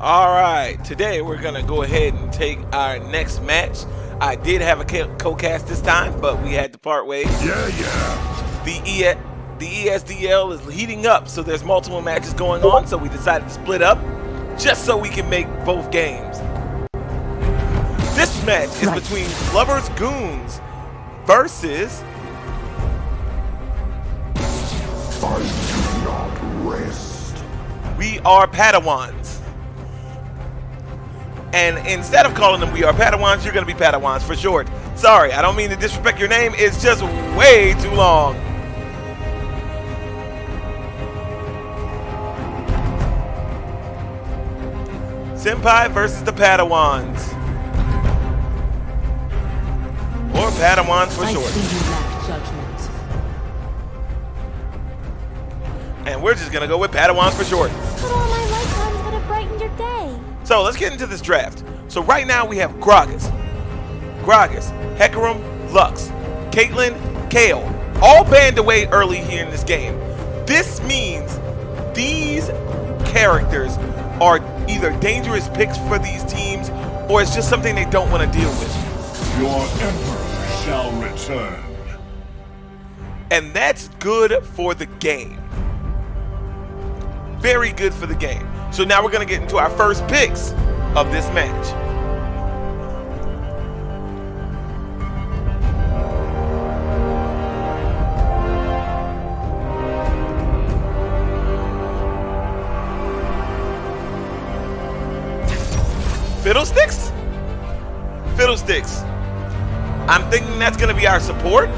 All right, today we're gonna go ahead and take our next match. I did have a co-cast this time, but we had to part ways. Yeah. The ESDL is heating up, so there's multiple matches going on. So we decided to split up, just so we can make both games. This match is between Lover's Goons versus. I do not rest. We Are Padawans. And instead of calling them We Are Padawans, you're going to be Padawans for short. Sorry, I don't mean to disrespect your name. It's just way too long. Senpai versus the Padawans. Or Padawans for short. And we're just going to go with Padawans for short. But all my lifetimes would have brightened your day. So let's get into this draft. So right now we have Gragas, Hecarim, Lux, Caitlyn, Kale, all banned away early here in this game. This means these characters are either dangerous picks for these teams or it's just something they don't want to deal with. Your emperor shall return. And that's good for the game. Very good for the game. So now we're going to get into our first picks of this match. Fiddlesticks? Fiddlesticks. I'm thinking that's going to be our support.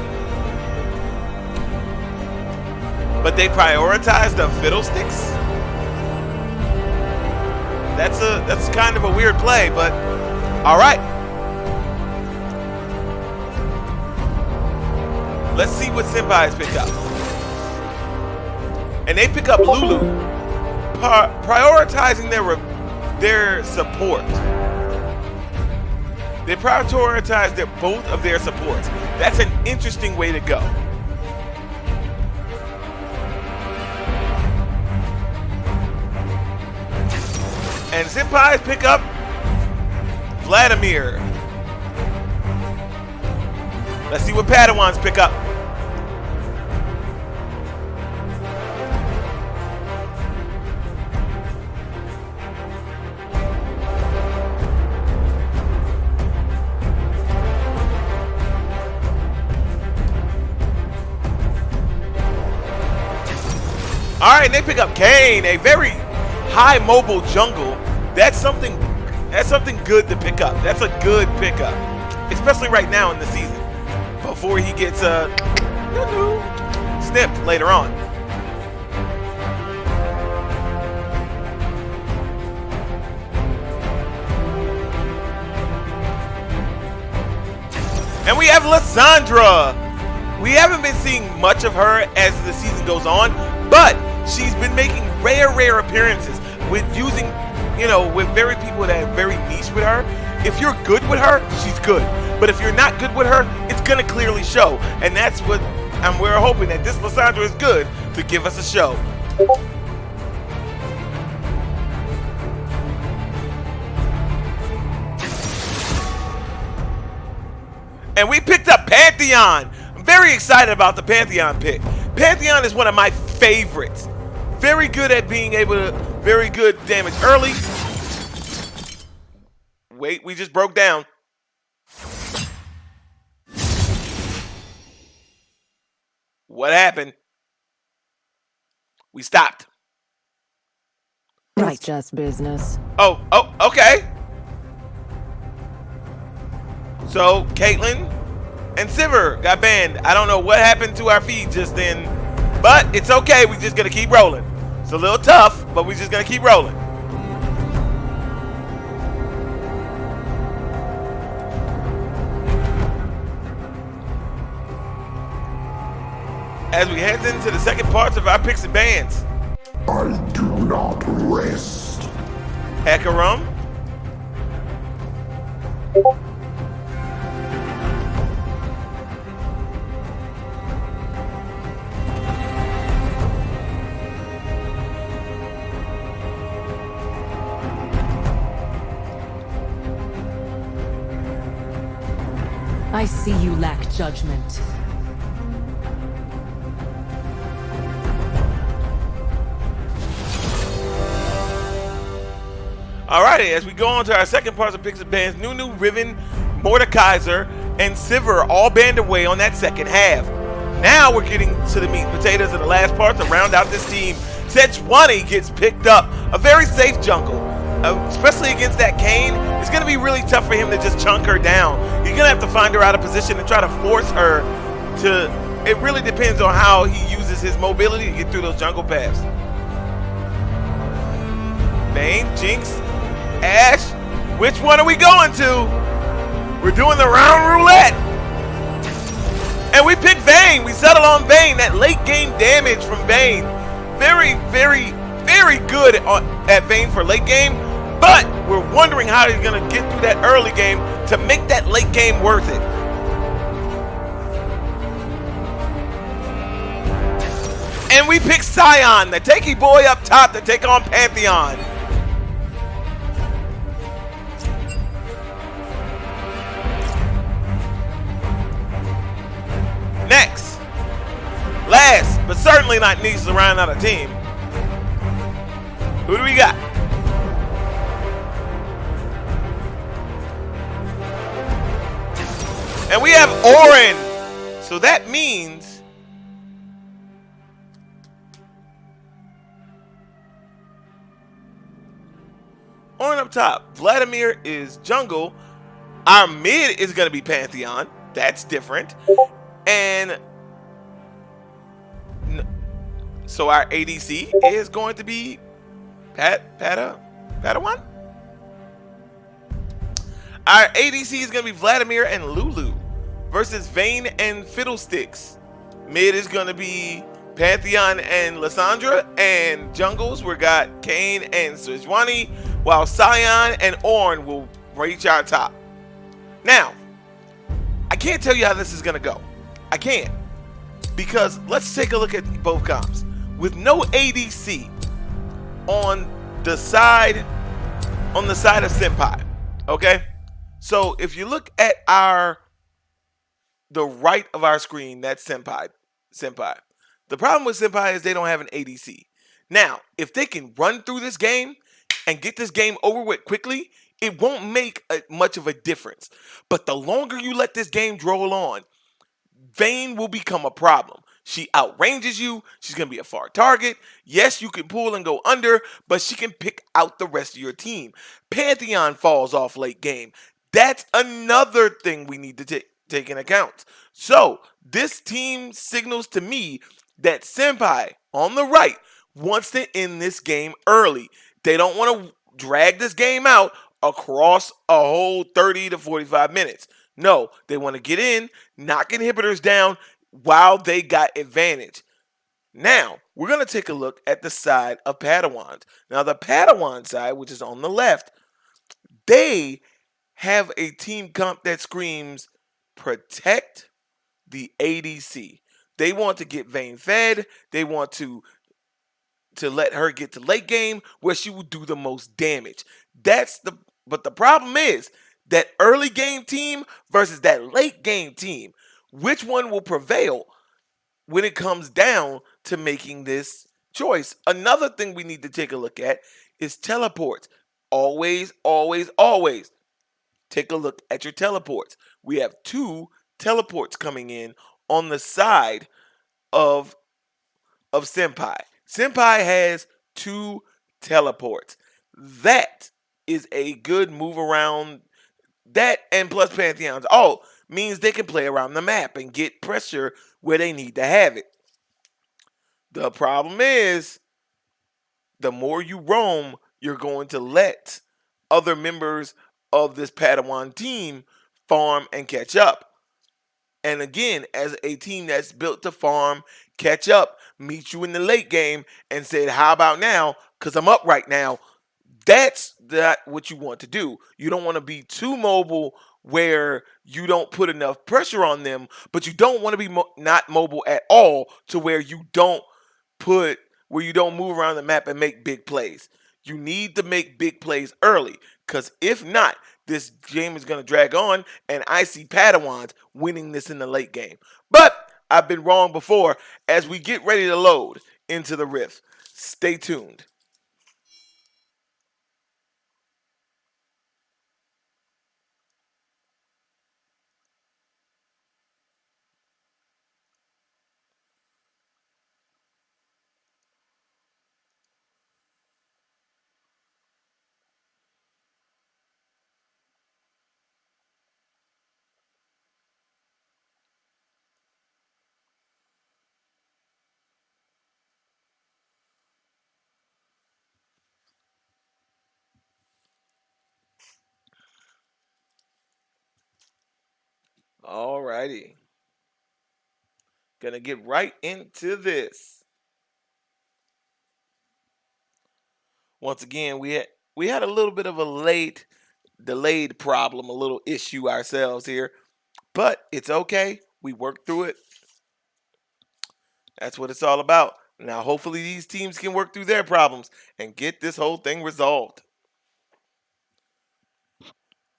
But they prioritize the Fiddlesticks? That's kind of a weird play, but all right. Let's see what Senpai's pick up. And they pick up Lulu, prioritizing their support. They prioritize both of their supports. That's an interesting way to go. And Senpai's pick up Vladimir. Let's see what Padawans pick up. All right, they pick up Kane, a very high mobile jungle. That's something good to pick up. That's a good pickup, especially right now in the season, before he gets snipped later on. And we have Lysandra. We haven't been seeing much of her as the season goes on, but she's been making rare appearances with using, with very people that are very niche with her. If you're good with her, she's good. But if you're not good with her, it's gonna clearly show. And that's what we're hoping that this Lysandra is good to give us a show. And we picked up Pantheon. I'm very excited about the Pantheon pick. Pantheon is one of my favorites. Very good at being able to, very good damage early. Wait, we just broke down. What happened? We stopped. It's just business. Oh, okay. So, Caitlyn and Sivir got banned. I don't know what happened to our feed just then, but it's okay. We're just going to keep rolling. It's a little tough, but we're just going to keep rolling. As we head into the second parts of our picks and bans. I do not rest. Hecarim. I see you lack judgment. Alrighty, as we go on to our second part of picks and bans, Nunu, Riven, Mordekaiser, and Sivir all band away on that second half. Now we're getting to the meat and potatoes of the last part to round out this team. Sejuani gets picked up, a very safe jungle, especially against that Kayn. It's going to be really tough for him to just chunk her down. He's going to have to find her out of position and try to force her to. It really depends on how he uses his mobility to get through those jungle paths. Vayne, Jinx, Ashe, which one are we going to? We're doing the round roulette. And we pick Vayne. We settle on Vayne. That late game damage from Vayne. Very, very, very good at Vayne for late game. But we're wondering how he's going to get through that early game to make that late game worth it. And we pick Sion, the takey boy up top to take on Pantheon. Next, last, but certainly not least to round out a team. Who do we got? And we have Orin. So that means Orin up top. Vladimir is jungle. Our mid is going to be Pantheon. That's different. And so our ADC is going to be Padawan? Our ADC is going to be Vladimir and Lulu versus Vayne and Fiddlesticks. Mid is going to be Pantheon and Lissandra. And jungles, we got Kayn and Sejuani, while Sion and Ornn will reach our top. Now, I can't tell you how this is going to go. I can't. Because let's take a look at both comps. With no ADC on the side of Senpai. Okay? So if you look at the right of our screen, that's Senpai. The problem with Senpai is they don't have an ADC. Now, if they can run through this game and get this game over with quickly, it won't make much of a difference. But the longer you let this game roll on, Vayne will become a problem. She outranges you. She's going to be a far target. Yes, you can pull and go under, but she can pick out the rest of your team. Pantheon falls off late game. That's another thing we need to take into account. So this team signals to me that Senpai on the right wants to end this game early. They don't want to drag this game out across a whole 30 to 45 minutes. No, they want to get in, knock inhibitors down while they got advantage. Now, we're going to take a look at the side of Padawans. Now, the Padawan side, which is on the left, they have a team comp that screams protect the ADC. They want to get Vayne fed. They want to let her get to late game where she will do the most damage. But the problem is that early game team versus that late game team. Which one will prevail when it comes down to making this choice? Another thing we need to take a look at is teleports. Always, always, always take a look at your teleports. We have 2 teleports coming in on the side of Senpai. Senpai has 2 teleports. That is a good move around. That and plus Pantheons all means they can play around the map and get pressure where they need to have it. The problem is, the more you roam, you're going to let other members of this Padawan team farm and catch up. And again, as a team that's built to farm, catch up, meet you in the late game and said, how about now? Because I'm up right now. That's not what you want to do. You don't want to be too mobile where you don't put enough pressure on them, but you don't want to be not mobile at all to where you don't move around the map and make big plays. You need to make big plays early Because if not, this game is going to drag on, and I see Padawans winning this in the late game. But I've been wrong before. As we get ready to load into the Rift, stay tuned. Alrighty. Gonna get right into this. Once again, we had a little bit of a delayed problem, a little issue ourselves here, but it's okay. We worked through it. That's what it's all about. Now, hopefully these teams can work through their problems and get this whole thing resolved.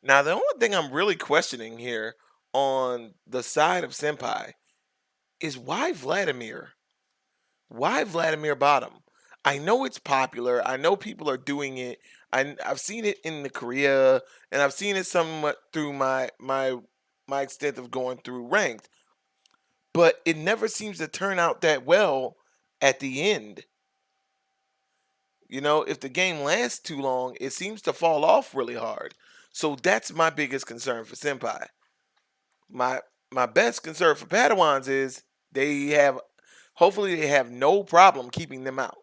Now, the only thing I'm really questioning here on the side of Senpai is why Vladimir? Why Vladimir bottom? I know it's popular. I know people are doing it. I've seen it in the Korea, and I've seen it somewhat through my extent of going through ranked. But it never seems to turn out that well at the end. You know, if the game lasts too long, it seems to fall off really hard. So that's my biggest concern for Senpai. My best concern for Padawans is hopefully they have no problem keeping them out.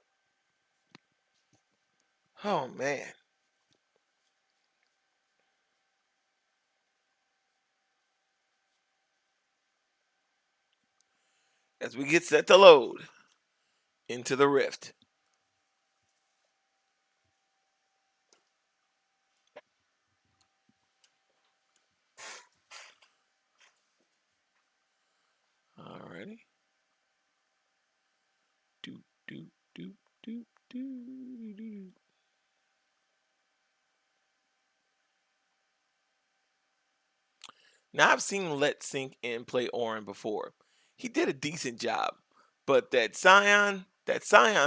Oh man. As we get set to load into the Rift. Alrighty. Do do do do do do. Now I've seen Let Sink and play Orin before. He did a decent job, but that Scion's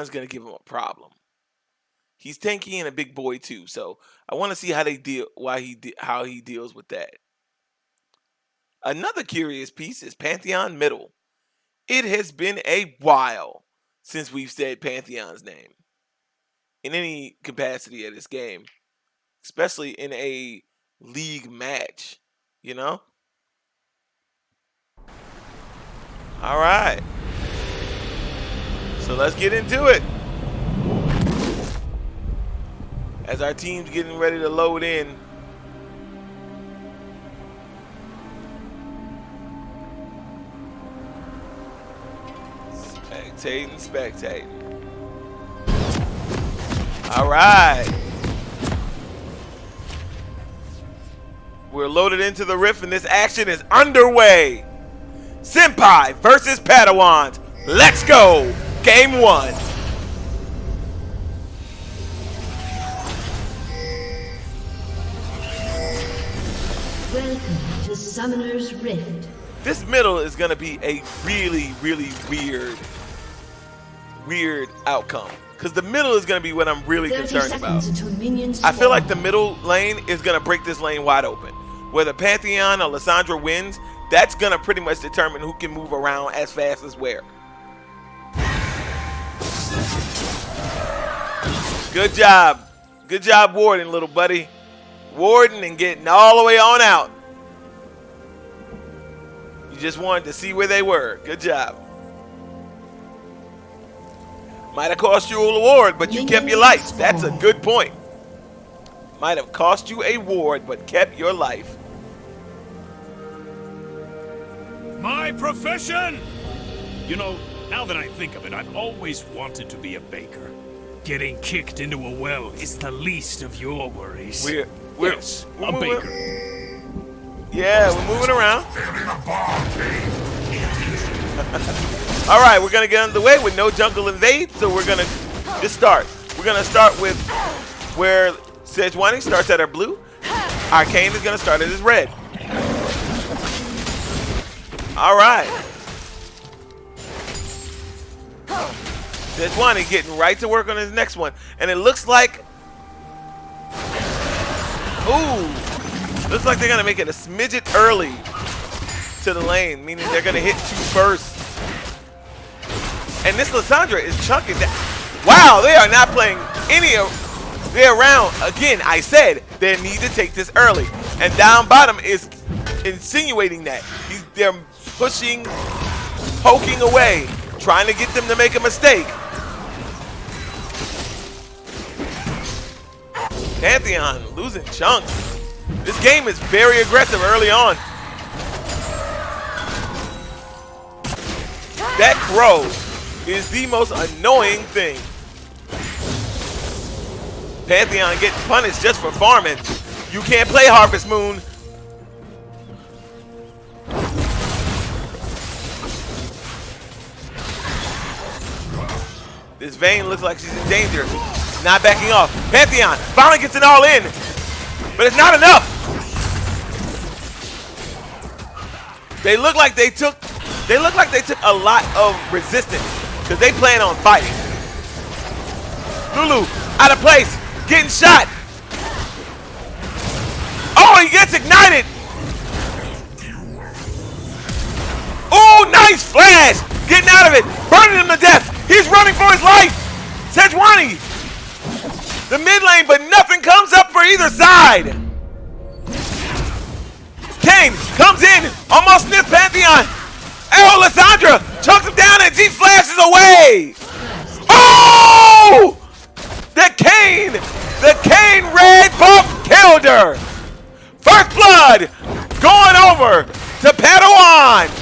gonna give him a problem. He's tanky and a big boy too, so I want to see how how he deals with that. Another curious piece is Pantheon middle. It has been a while since we've said Pantheon's name in any capacity of this game, especially in a league match, you know? All right. So let's get into it. As our team's getting ready to load in. Spectating. All right. We're loaded into the Rift and this action is underway. Senpai versus Padawans. Let's go. Game 1. Welcome to Summoner's Rift. This middle is going to be a really, really weird outcome. Because the middle is going to be what I'm really concerned about. I feel like the middle lane is going to break this lane wide open. Whether Pantheon or Lissandra wins, that's going to pretty much determine who can move around as fast as where. Good job. Good job, Warden, little buddy. Warden and getting all the way on out. You just wanted to see where they were. Good job. Might have cost you a ward, but you kept your life. That's a good point. Might have cost you a ward, but kept your life. My profession! You know, now that I think of it, I've always wanted to be a baker. Getting kicked into a well is the least of your worries. We're a baker. Yeah, we're moving around. All right, we're going to get underway with no jungle invade, so we're going to just start. We're going to start with where Sejuani starts at our blue. Arcane is going to start at his red. All right. Sejuani getting right to work on his next one. And it looks like... Ooh. Looks like they're going to make it a smidget early to the lane, meaning they're going to hit 2 first. And this Lissandra is chunking that. Wow, they are not playing any of their round. Again, I said they need to take this early. And down bottom is insinuating that. They're pushing, poking away, trying to get them to make a mistake. Pantheon losing chunks. This game is very aggressive early on. That crow is the most annoying thing. Pantheon getting punished just for farming. You can't play Harvest Moon. This Vayne looks like she's in danger. Not backing off. Pantheon finally gets it all in, but it's not enough. They look like they took a lot of resistance because they plan on fighting. Lulu out of place, getting shot. Oh, he gets ignited. Oh, nice flash. Getting out of it, burning him to death. He's running for his life. Sejuani. The mid lane, but nothing comes up for either side. Kane comes in, almost sniffs Pantheon. Oh, Lissandra chunks him down and she flashes away. Oh! The Kane red buff killed her. First blood going over to Padawans.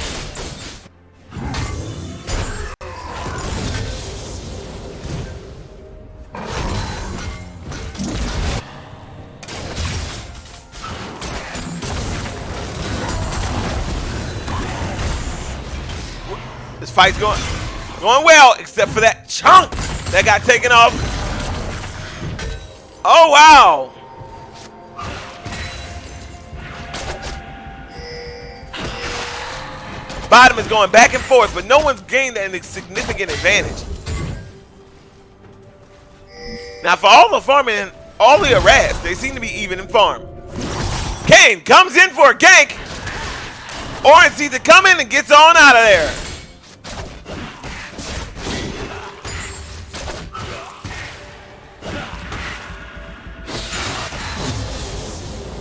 This fight's going well, except for that chunk that got taken off. Oh, wow. Bottom is going back and forth, but no one's gained any significant advantage. Now, for all the farming and all the harass, they seem to be even in farm. Kane comes in for a gank. Orange sees it coming and gets on out of there.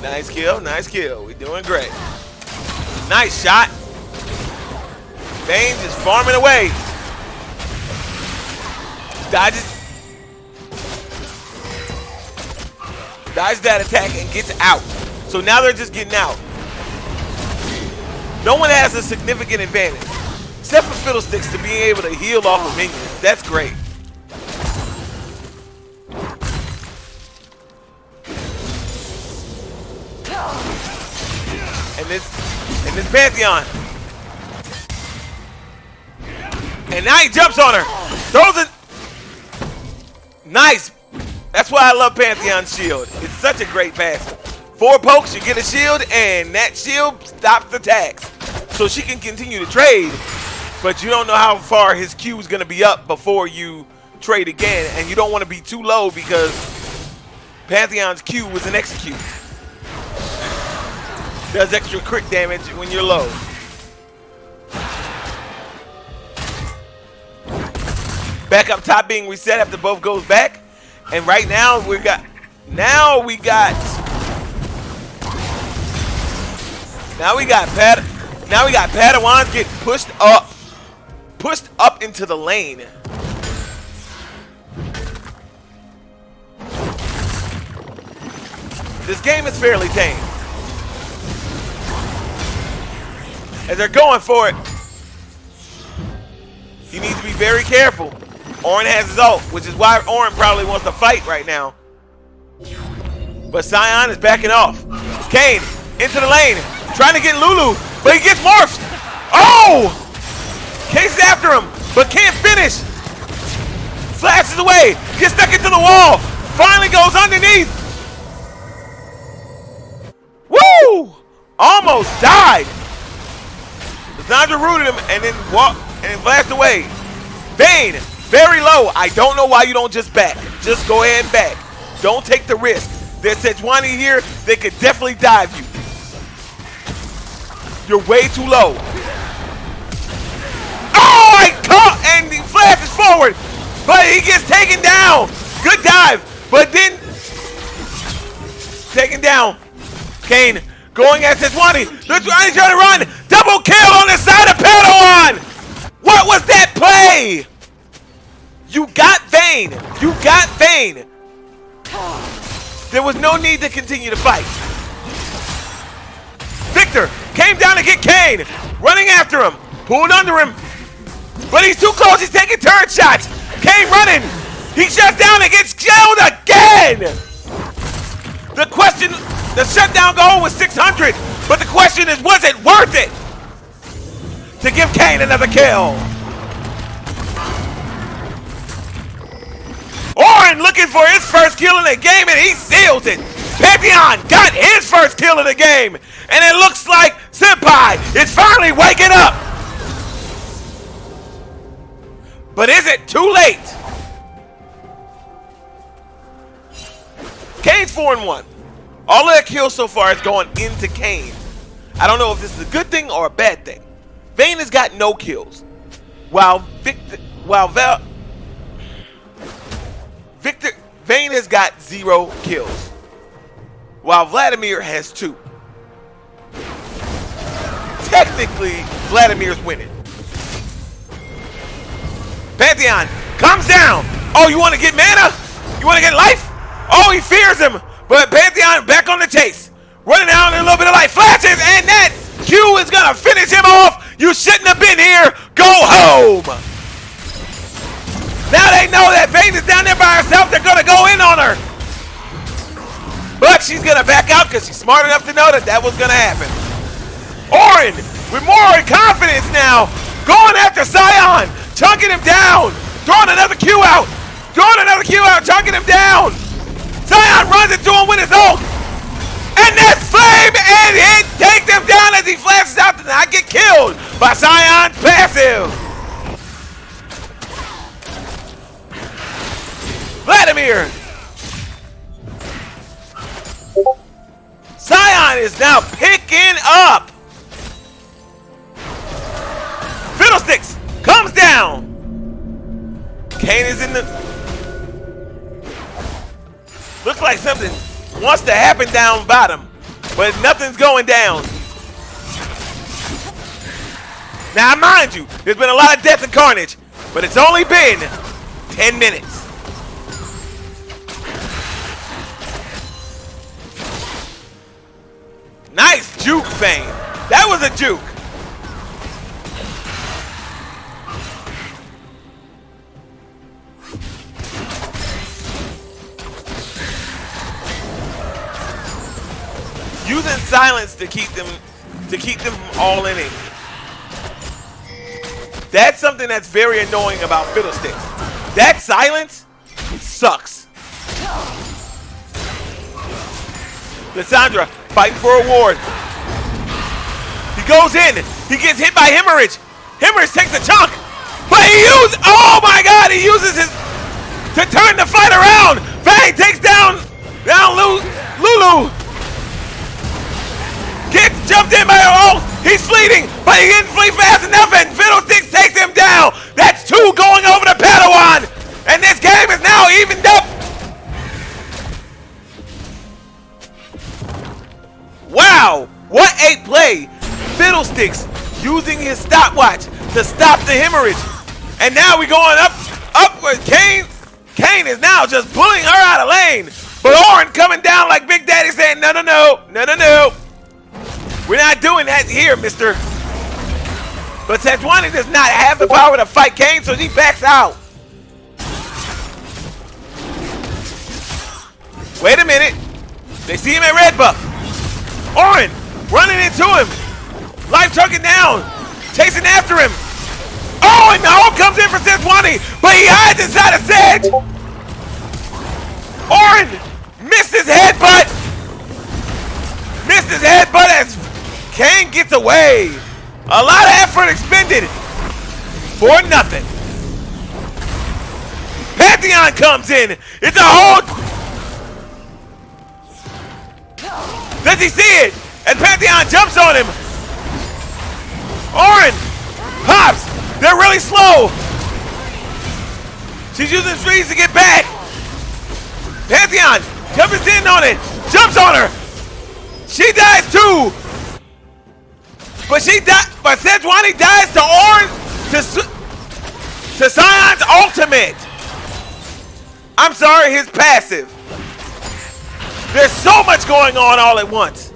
Nice kill, nice kill. We're doing great. Nice shot. Vayne just farming away. Dodges that attack and gets out. So now they're just getting out. No one has a significant advantage. Except for Fiddlesticks to being able to heal off of minions. That's great. And this Pantheon. And now he jumps on her. Throws it. Nice. That's why I love Pantheon's shield. It's such a great pass. 4 pokes, you get a shield, and that shield stops attacks. So she can continue to trade, but you don't know how far his Q is going to be up before you trade again, and you don't want to be too low because Pantheon's Q was an execute. Does extra crit damage when you're low. Back up top being reset after both goes back. And right now we got Padawans getting pushed up into the lane. This game is fairly tame. As they're going for it, he needs to be very careful. Orin has his ult, which is why Orin probably wants to fight right now. But Sion is backing off. Kane into the lane, trying to get Lulu, but he gets morphed. Oh! Kane's after him, but can't finish. Flashes away, gets stuck into the wall, finally goes underneath. almost died. Lysandra rooted him and then flashed away. Vayne, very low. I don't know why you don't just back. Just go ahead and back. Don't take the risk. There's Sejuani here. They could definitely dive you. You're way too low. Oh, I caught and he flashes forward, but he gets taken down. Good dive, but then taken down. Kayn going at Sejuani. Sejuani's trying to run. Double kill on the side of Padawan. What was that play? You got Vayne. You got Vayne. There was no need to continue to fight. Victor came down to get Kayn. Running after him. Pulled under him. But he's too close. He's taking turret shots. Kayn running. He shuts down and gets killed again. The question, the shutdown goal was 600. But the question is, was it worth it to give Kayn another kill? Orin looking for his first kill in the game, and he seals it. Pantheon got his first kill in the game, and it looks like Senpai is finally waking up. But is it too late? Kayn's 4-1. All of their kills so far has gone into Kayn. I don't know if this is a good thing or a bad thing. Vayne has got no kills, while Vayne has got 0 kills, while Vladimir has 2. Technically, Vladimir's winning. Pantheon comes down. Oh, you want to get mana? You want to get life? Oh, he fears him. But Pantheon back on the chase. Running down in a little bit of life. Flashes, and that Q is going to finish him off. You shouldn't have been here. Go home. Now they know that Vayne is down there by herself. They're going to go in on her. But she's going to back out because she's smart enough to know that that was going to happen. Orin with more confidence now. Going after Sion. Chunking him down. Throwing another Q out. Throwing another Q out. Chunking him down. Sion runs into him with his ult. And that flame and it takes him down as he flashes out to not get killed by Sion's passive. Vladimir. Sion is now picking up. Fiddlesticks comes down. Kayn is in the... Looks like something wants to happen down bottom, but nothing's going down. Now, mind you, there's been a lot of death and carnage, but it's only been 10 minutes. Nice juke, Vayne. That was a juke. Using silence to keep them from all inning. That's something that's very annoying about Fiddlesticks. That silence sucks. Lysandra fighting for a ward. He goes in. He gets hit by Hemorrhage. Hemorrhage takes a chunk. But he uses, oh my God, he uses his, to turn the fight around. Vayne takes down Lulu. Gets jumped in by her ult. He's fleeting, but he didn't flee fast enough, and Fiddlesticks takes him down. That's 2 going over to Padawan. And this game is now evened up. Wow, what a play. Fiddlesticks using his stopwatch to stop the hemorrhage. And now we're going up with Kayn. Kayn is now just pulling her out of lane. But Orin coming down like Big Daddy saying, no. We're not doing that here, mister. But Sejuani does not have the power to fight Kayn, so he backs out. Wait a minute. They see him at red buff. Orin running into him. Life chucking down. Chasing after him. Oh, and the ult comes in for Sejuani, but he hides inside a sedge. Orin missed his headbutt. As Kane gets away. A lot of effort expended for nothing. Pantheon comes in. It's a whole... Does he see it? And Pantheon jumps on him. Orin pops. They're really slow. She's using trees to get back. Pantheon jumps in on it. Jumps on her. She dies too. But Sejuani dies to Orin, to Sion's ultimate. I'm sorry, his passive. There's so much going on all at once.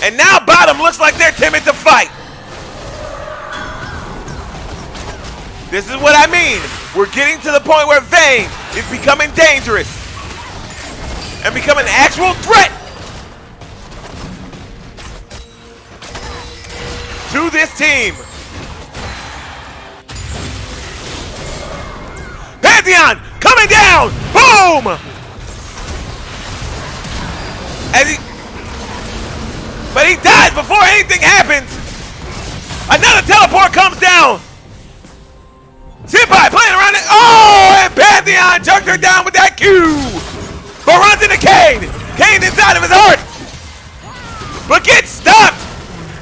And now bottom looks like they're timid to fight. This is what I mean. We're getting to the point where Vayne is becoming dangerous and becoming an actual threat to this team. Pantheon coming down. Boom! But he dies before anything happens. Another teleport comes down. Senpai playing around it. Oh, and Pantheon chucked her down with that Q. But runs into Kane. Kane inside of his heart. But gets stopped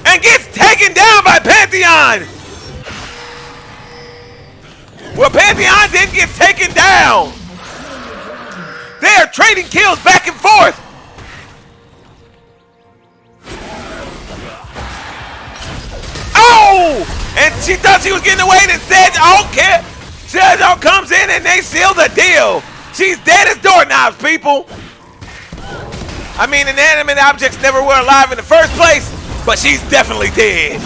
and gets taken down by Pantheon. Well, Pantheon didn't get taken down. They are trading kills back and forth. Oh! And she thought she was getting away and said, okay. Sejo comes in and they seal the deal. She's dead as doorknobs, people. I mean, inanimate objects never were alive in the first place, but she's definitely dead.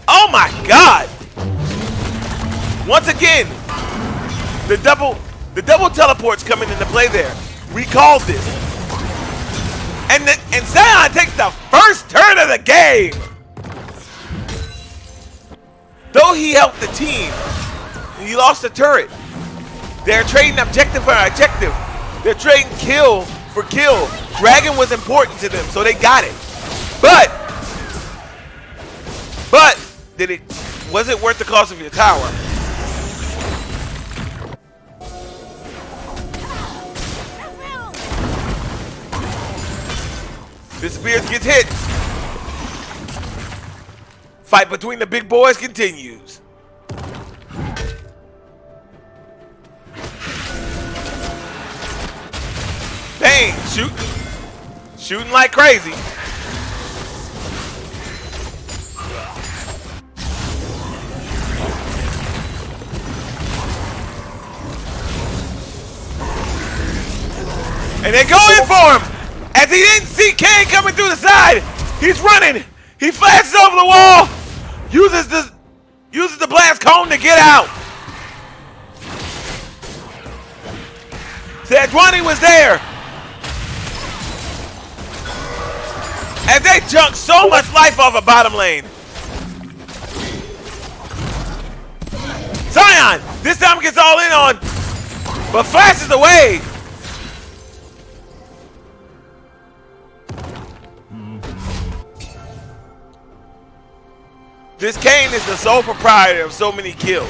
Oh my God! Once again, the double teleports coming into play there. We called this. And Sion takes the first turn of the game. Though he helped the team, he lost the turret. They're trading objective for objective. They're trading kill for kill. Dragon was important to them, so they got it. But was it worth the cost of your tower? Disappears, gets hit. Fight between the big boys continues. Dang, shooting like crazy. And they go in for him. As he didn't see Kane coming through the side, he's running. He flashes over the wall, uses the blast cone to get out. Sejuani was there. As they chunked so much life off of bottom lane. Sion, this time gets all in on, but flashes away. This Kane is the sole proprietor of so many kills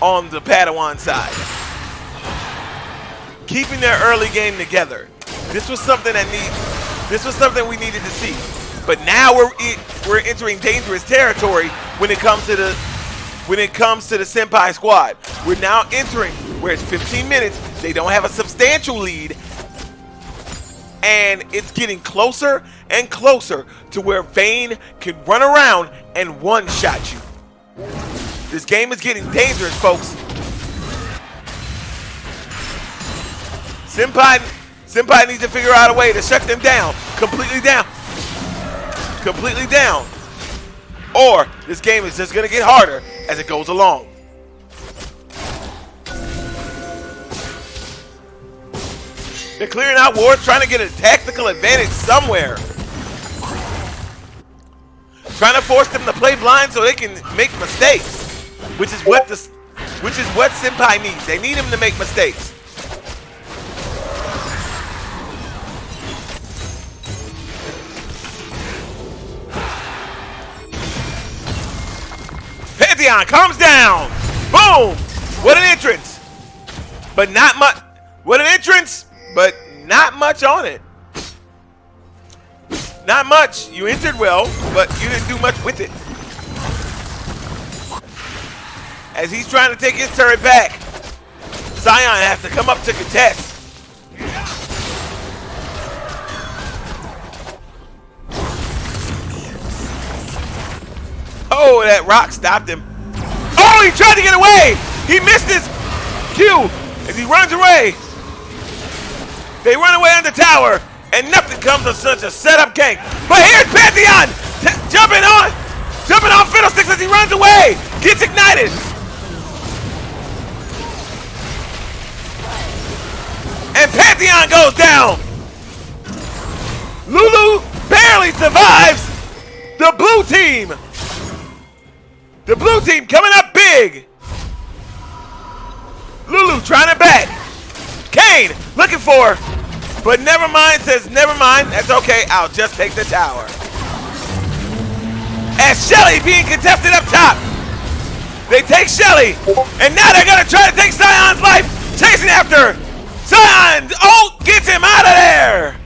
on the Padawan side. Keeping their early game together. This was something we needed to see. But now we're entering dangerous territory when it comes to the Senpai squad. We're now entering where it's 15 minutes. They don't have a substantial lead. And it's getting closer and closer to where Vayne can run around and one-shot you. This game is getting dangerous, folks. Senpai needs to figure out a way to shut them down. Completely down. Completely down. Or this game is just going to get harder as it goes along. They're clearing out wards, trying to get a tactical advantage somewhere. Trying to force them to play blind so they can make mistakes, which is what Senpai needs. They need him to make mistakes. Zion comes down. Boom. What an entrance. But not much. What an entrance, but not much on it. Not much. You entered well, but you didn't do much with it. As he's trying to take his turret back, Zion has to come up to contest. Oh, that rock stopped him. Oh, he tried to get away. He missed his cue as he runs away. They run away on the tower, and nothing comes of such a setup gank. But here's Pantheon jumping on Fiddlesticks as he runs away. Gets ignited. And Pantheon goes down. Lulu barely survives. The blue team. The blue team coming up big. Lulu trying to back. Kane looking for her. But never mind, says never mind. That's okay. I'll just take the tower. As Shelly being contested up top. They take Shelly. And now they're going to try to take Zion's life. Chasing after her. Zion ult gets him out of there.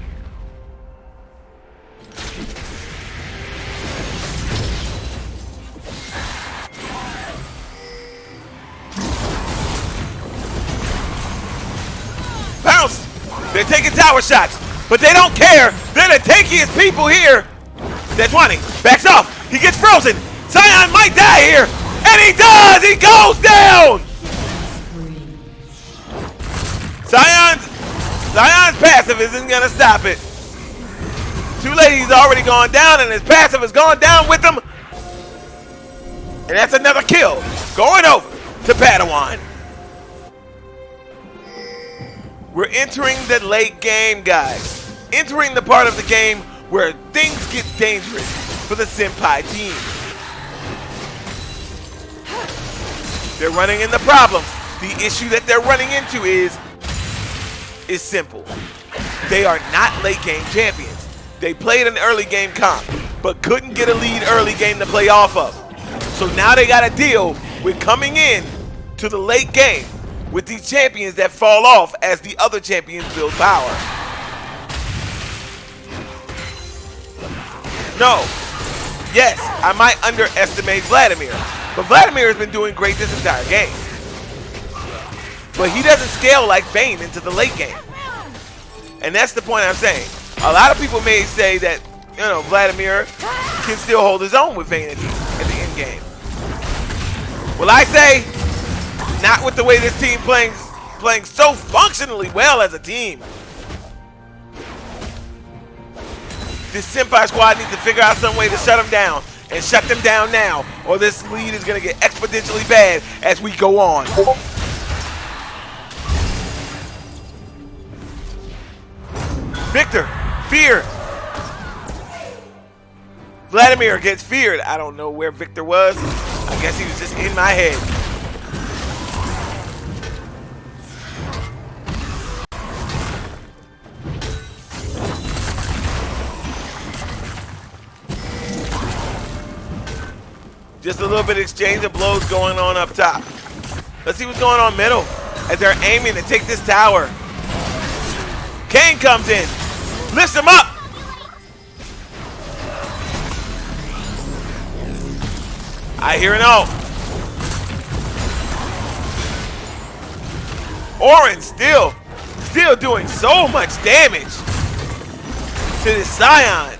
Bounce. They're taking tower shots, but they don't care. They're the tankiest people here. That's 20. Backs off. He gets frozen. Zion might die here. And he does. He goes down. Zion's passive isn't going to stop it. Too late. He's already gone down, and his passive has gone down with him. And that's another kill. Going over to Padawan. We're entering the late game, guys. Entering the part of the game where things get dangerous for the Senpai team. They're running into problems. The issue that they're running into is simple. They are not late game champions. They played an early game comp, but couldn't get a lead early game to play off of. So now they got to deal with coming in to the late game with these champions that fall off as the other champions build power. No. Yes, I might underestimate Vladimir, but Vladimir has been doing great this entire game. But he doesn't scale like Vayne into the late game. And that's the point I'm saying. A lot of people may say that, you know, Vladimir can still hold his own with Vayne at the end game. Well, I say, not with the way this team playing so functionally well as a team. This Senpai squad needs to figure out some way to shut them down, and shut them down now, or this lead is going to get exponentially bad as we go on. Victor, fear. Vladimir gets feared. I don't know where Victor was. I guess he was just in my head. Just a little bit of exchange of blows going on up top. Let's see what's going on middle as they're aiming to take this tower. Kane comes in, lifts him up. I hear an ult. Orin still doing so much damage to this Zion.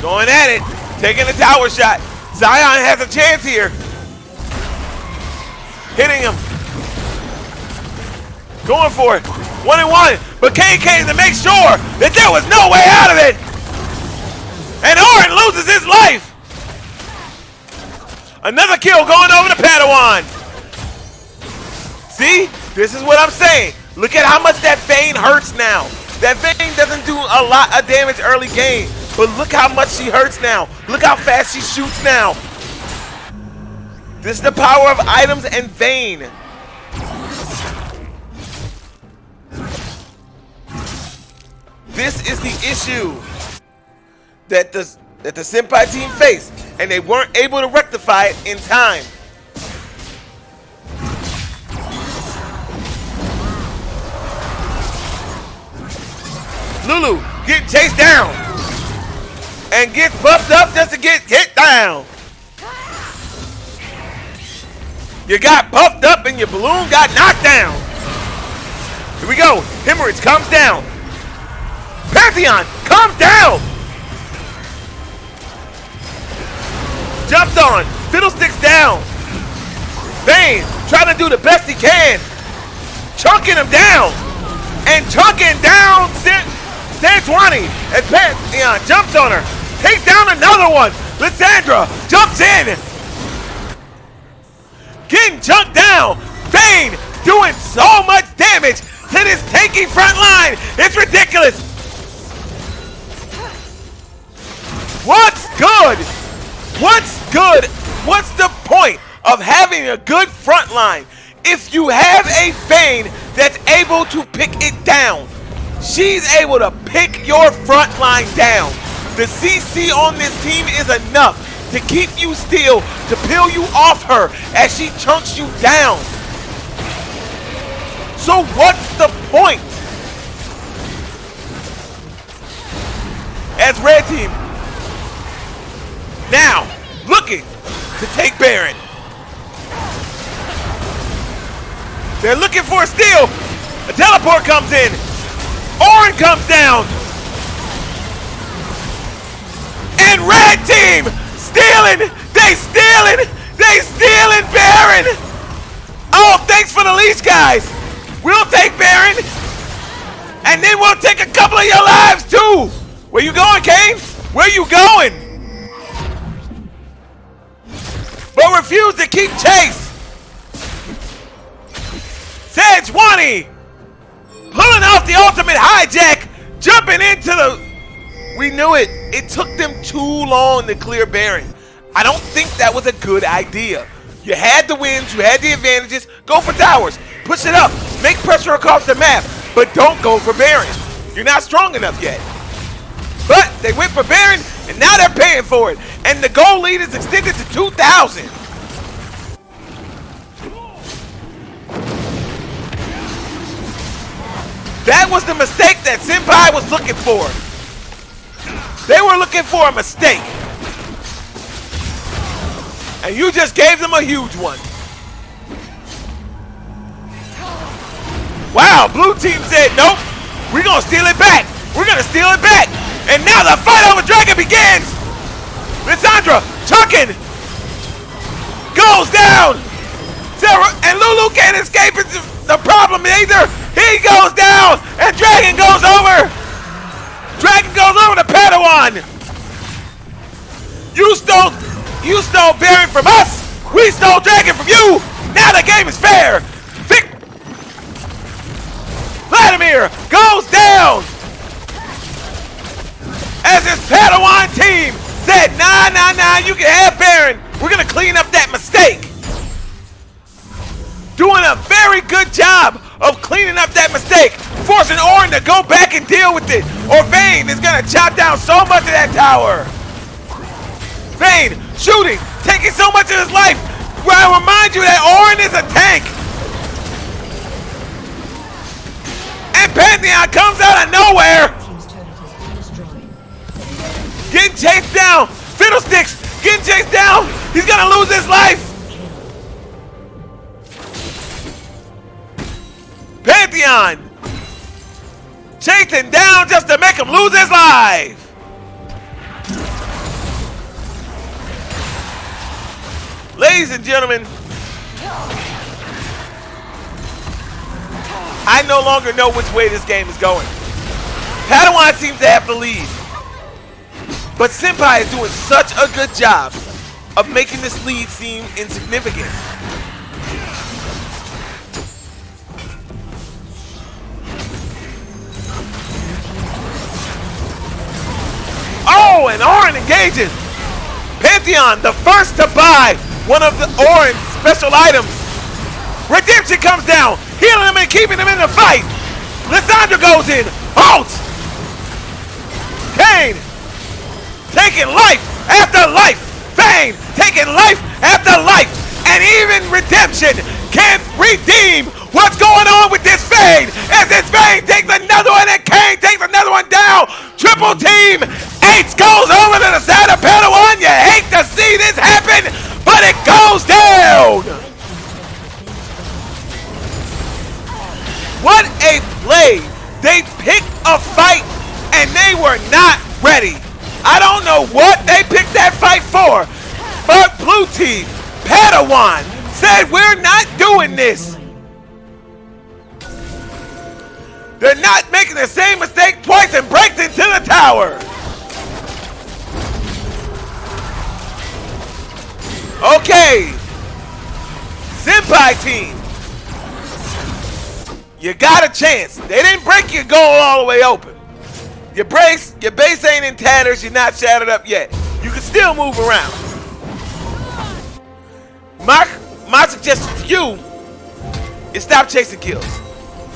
Going at it, taking a tower shot. Zion has a chance here. Hitting him. Going for it. 1-1. But Kane came to make sure that there was no way out of it. And Orin loses his life. Another kill going over to Padawan. See? This is what I'm saying. Look at how much that Vayne hurts now. That Vayne doesn't do a lot of damage early game. But look how much she hurts now. Look how fast she shoots now. This is the power of items and Vayne. This is the issue that the Senpai team faced, and they weren't able to rectify it in time. Lulu getting chased down and gets buffed up just to get hit down. You got puffed up and your balloon got knocked down. Here we go. Hemorrhage comes down. Pantheon comes down. Jumps on. Fiddlesticks down. Vayne trying to do the best he can. Chunking him down. And chunking down Santuani as Pantheon jumps on her. Takes down another one. Lysandra jumps in. Getting chunked down. Vayne doing so much damage to this tanky front line. It's ridiculous. What's good? What's good? What's the point of having a good front line if you have a Vayne that's able to pick it down? She's able to pick your front line down. The CC on this team is enough to keep you still, to peel you off her as she chunks you down. So what's the point? As Red Team now looking to take Baron. They're looking for a steal. A teleport comes in. Orin comes down. And Red Team stealing. They stealing Baron. Oh, thanks for the leash, guys. We'll take Baron. And then we'll take a couple of your lives too. Where you going, Kane? Where you going? But refuse to keep chase. Sejuani pulling off the ultimate hijack, jumping into the... We knew it. It took them too long to clear Baron. I don't think that was a good idea. You had the wins, you had the advantages. Go for towers. Push it up. Make pressure across the map. But don't go for Baron. You're not strong enough yet. But they went for Baron, and now they're paying for it. And the goal lead is extended to 2,000. That was the mistake that Senpai was looking for. They were looking for a mistake. And you just gave them a huge one. Wow, blue team said, nope, we're going to steal it back. We're going to steal it back. And now the fight over Dragon begins. Lysandra, chucking, goes down. Sarah and Lulu can't escape the problem either. He goes down, and Dragon goes over. Dragon goes over to Padawan. You stole Baron from us. We stole Dragon from you. Now the game is fair. Vladimir goes down. As his Padawan team said, nah, you can have Baron. We're going to clean up that mistake. Doing a very good job of cleaning up that mistake. Forcing Orin to go back and deal with it. Or Vayne is going to chop down so much of that tower. Vayne shooting, taking so much of his life. Well, I remind you that Orin is a tank. And Pantheon comes out of nowhere. Getting chased down. Fiddlesticks getting chased down. He's going to lose his life. Pantheon chasing down just to make him lose his life. Ladies and gentlemen, I no longer know which way this game is going. Padawan seems to have the lead. But Senpai is doing such a good job of making this lead seem insignificant. Oh, and Orin engages. Pantheon, the first to buy one of the Orin special items. Redemption comes down, healing him and keeping him in the fight. Lysandra goes in. Halt! taking life after life. Vayne taking life after life. And even redemption can't redeem what's going on with this Vayne. As this Vayne takes another one and Kane takes another one down. Triple team. H goes over to the side of Padawan. You hate to see this happen, but it goes down. What a play. They picked a fight and they were not ready. I don't know what they picked that fight for, but blue team, Padawan, said we're not doing this. They're not making the same mistake twice and breaks into the tower. Okay, Senpai team, you got a chance. They didn't break your goal all the way open. Your base ain't in tatters. You're not shattered up yet. You can still move around. My suggestion to you is stop chasing kills.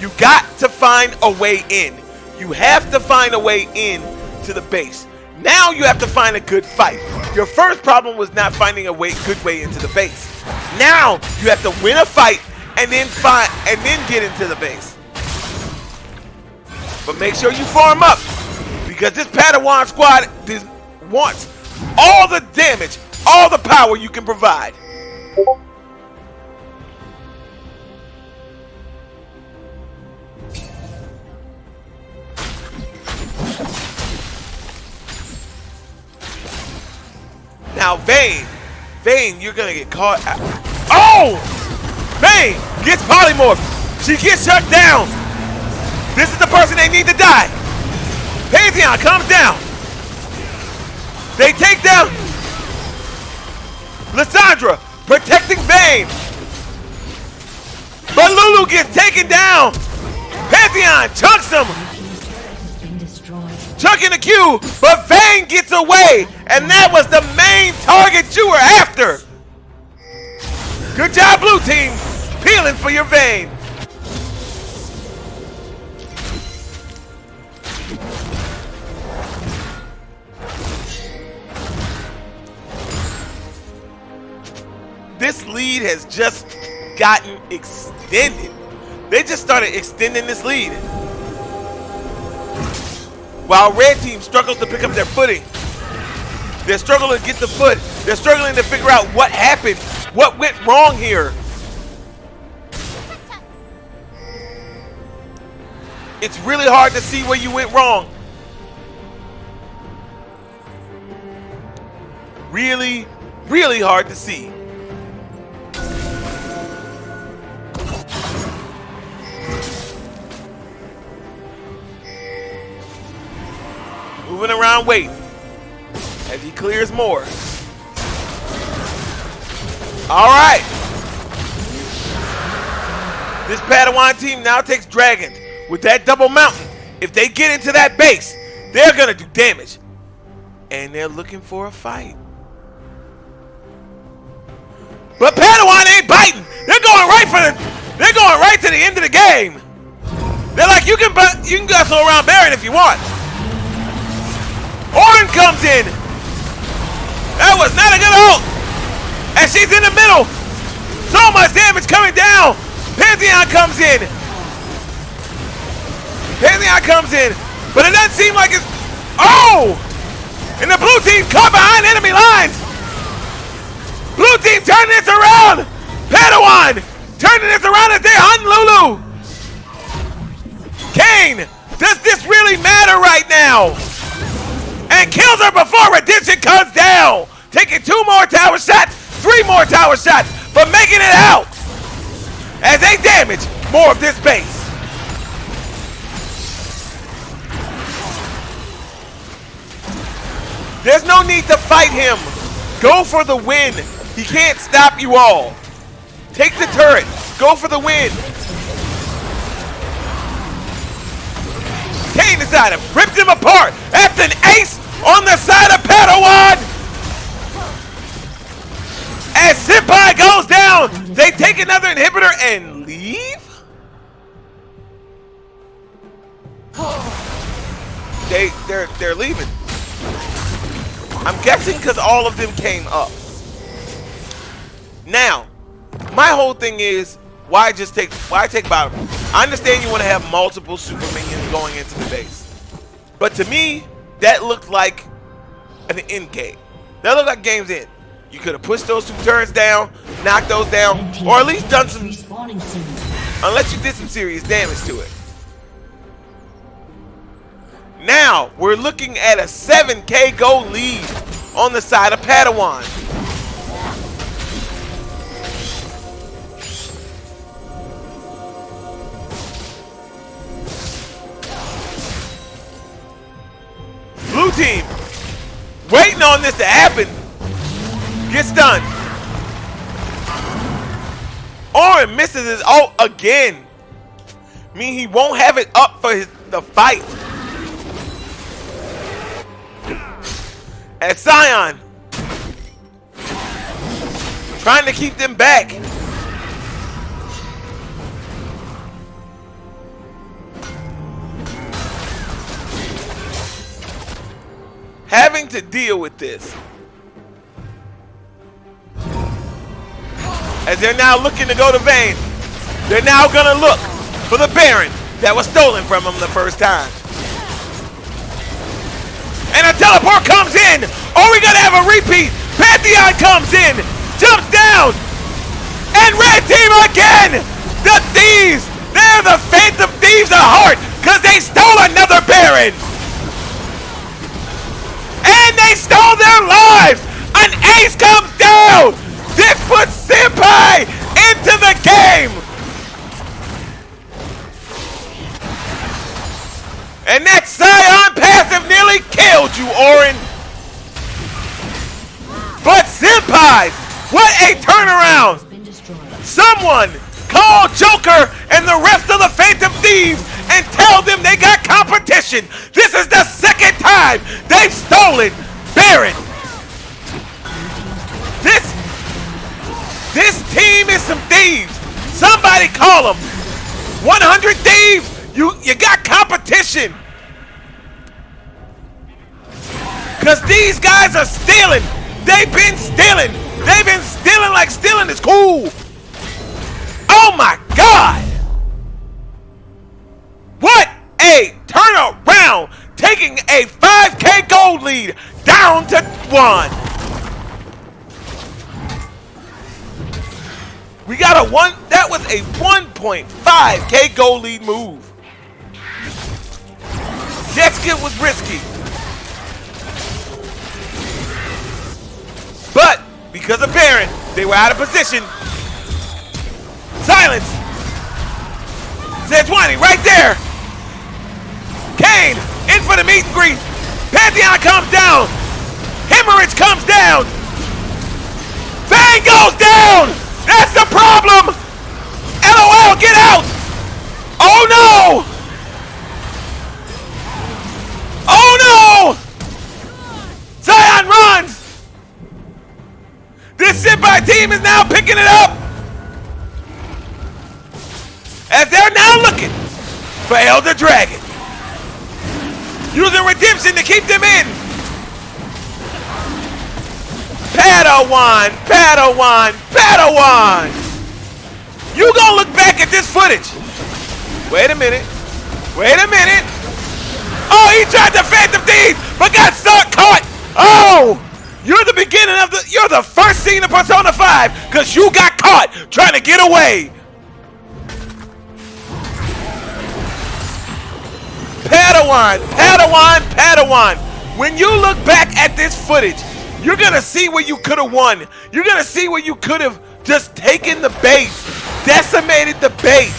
You got to find a way in. You have to find a way in to the base. Now you have to find a good fight. Your first problem was not finding a good way into the base. Now you have to win a fight and then get into the base. But make sure you farm up, because this Padawan squad wants all the damage, all the power you can provide. Now Vayne, you're gonna get caught. Oh! Vayne gets polymorphed. She gets shut down. This is the person they need to die. Pantheon comes down. They take down Lysandra, protecting Vayne. But Lulu gets taken down. Pantheon chunks him. Chunking the Q, but Vayne gets away. And that was the main target you were after. Good job, blue team. Peeling for your Vayne. This lead has just gotten extended. They just started extending this lead. While red team struggles to pick up their footing. They're struggling to get the foot. They're struggling to figure out what happened. What went wrong here? It's really hard to see where you went wrong. Really, really hard to see. Moving around waiting as he clears more. All right. This Padawan team now takes Dragon with that double mountain. If they get into that base, they're gonna do damage. And they're looking for a fight. But Padawan ain't biting. They're going right to the end of the game. They're like, you can go around Baron if you want. Orin comes in. That was not a good ult. And she's in the middle. So much damage coming down. Pantheon comes in. But it doesn't seem like it's... Oh! And the blue team caught behind enemy lines. Blue team turning this around. Padawan turning this around as they hunt Lulu. Kane, does this really matter right now? And kills her before redemption comes down. Taking 2 more tower shots, 3 more tower shots, but making it out as they damage more of this base. There's no need to fight him. Go for the win. He can't stop you all. Take the turret. Go for the win. Kane decided, ripped him apart after an ace on the side of Padawan. As Senpai goes down, they take another inhibitor and leave? They're leaving. I'm guessing because all of them came up. Now, my whole thing is, why take bottom? I understand you want to have multiple super minions going into the base. But to me, that looked like an end game. That looked like game's end. You could have pushed those 2 turrets down, knocked those down, or at least done some, unless you did some serious damage to it. Now, we're looking at a 7K gold lead on the side of Padawan. Blue team, waiting on this to happen. Gets done. Orin misses his ult again. Mean he won't have it up for the fight. As Sion trying to keep them back. Having to deal with this. As they're now looking to go to Vayne. They're now gonna look for the Baron that was stolen from them the first time. And a teleport comes in! Or we gotta have a repeat! Pantheon comes in! Jumps down! And red team again! The thieves! They're the Phantom Thieves of Heart! Cause they stole another Baron! And they stole their lives! An ace comes down! This puts Senpai into the game! And that Sion passive nearly killed you, Orin! But Senpai, what a turnaround! Someone call Joker and the rest of the Phantom Thieves and tell them they got competition! This is the second time they've stolen Baron! This team is some thieves! Somebody call them! 100 thieves! You got competition! Cause these guys are stealing! They've been stealing! They've been stealing like stealing is cool! Oh my God! What a turnaround! Taking a 5K gold lead down to 1. We got that was a 1.5K gold lead move. Jetskill was risky. But because of Baron, they were out of position. Silence. Sejuani right there. Kane in for the meet and greet. Pantheon comes down. Hemorrhage comes down. Vayne goes down. That's the problem. LOL, get out. Oh no. Oh no. Sion runs. This Senpai team is now picking it up. As they're now looking for Elder Dragon. Using redemption to keep them in. Padawan, Padawan, Padawan. You gonna look back at this footage. Wait a minute. Wait a minute. Oh, he tried to Phantom Thieves, but got caught. Oh, you're the first scene of Persona 5 because you got caught trying to get away. Padawan, Padawan, Padawan. When you look back at this footage, you're gonna see where you could have won. You're gonna see where you could have just taken the base, decimated the base,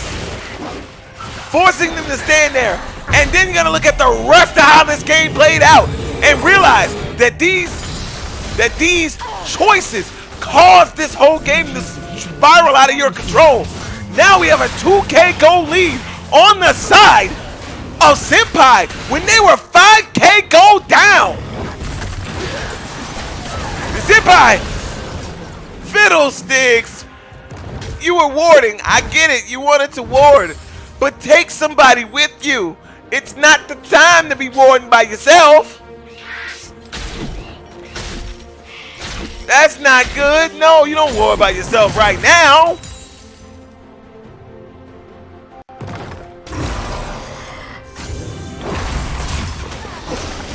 forcing them to stand there. And then you're gonna look at the rest of how this game played out and realize that these choices caused this whole game to spiral out of your control. Now we have a 2K gold lead on the side of Senpai when they were 5K gold down. Senpai, fiddlesticks. You were warding. I get it. You wanted to ward, but take somebody with you. It's not the time to be warding by yourself. That's not good. No, you don't worry about yourself right now.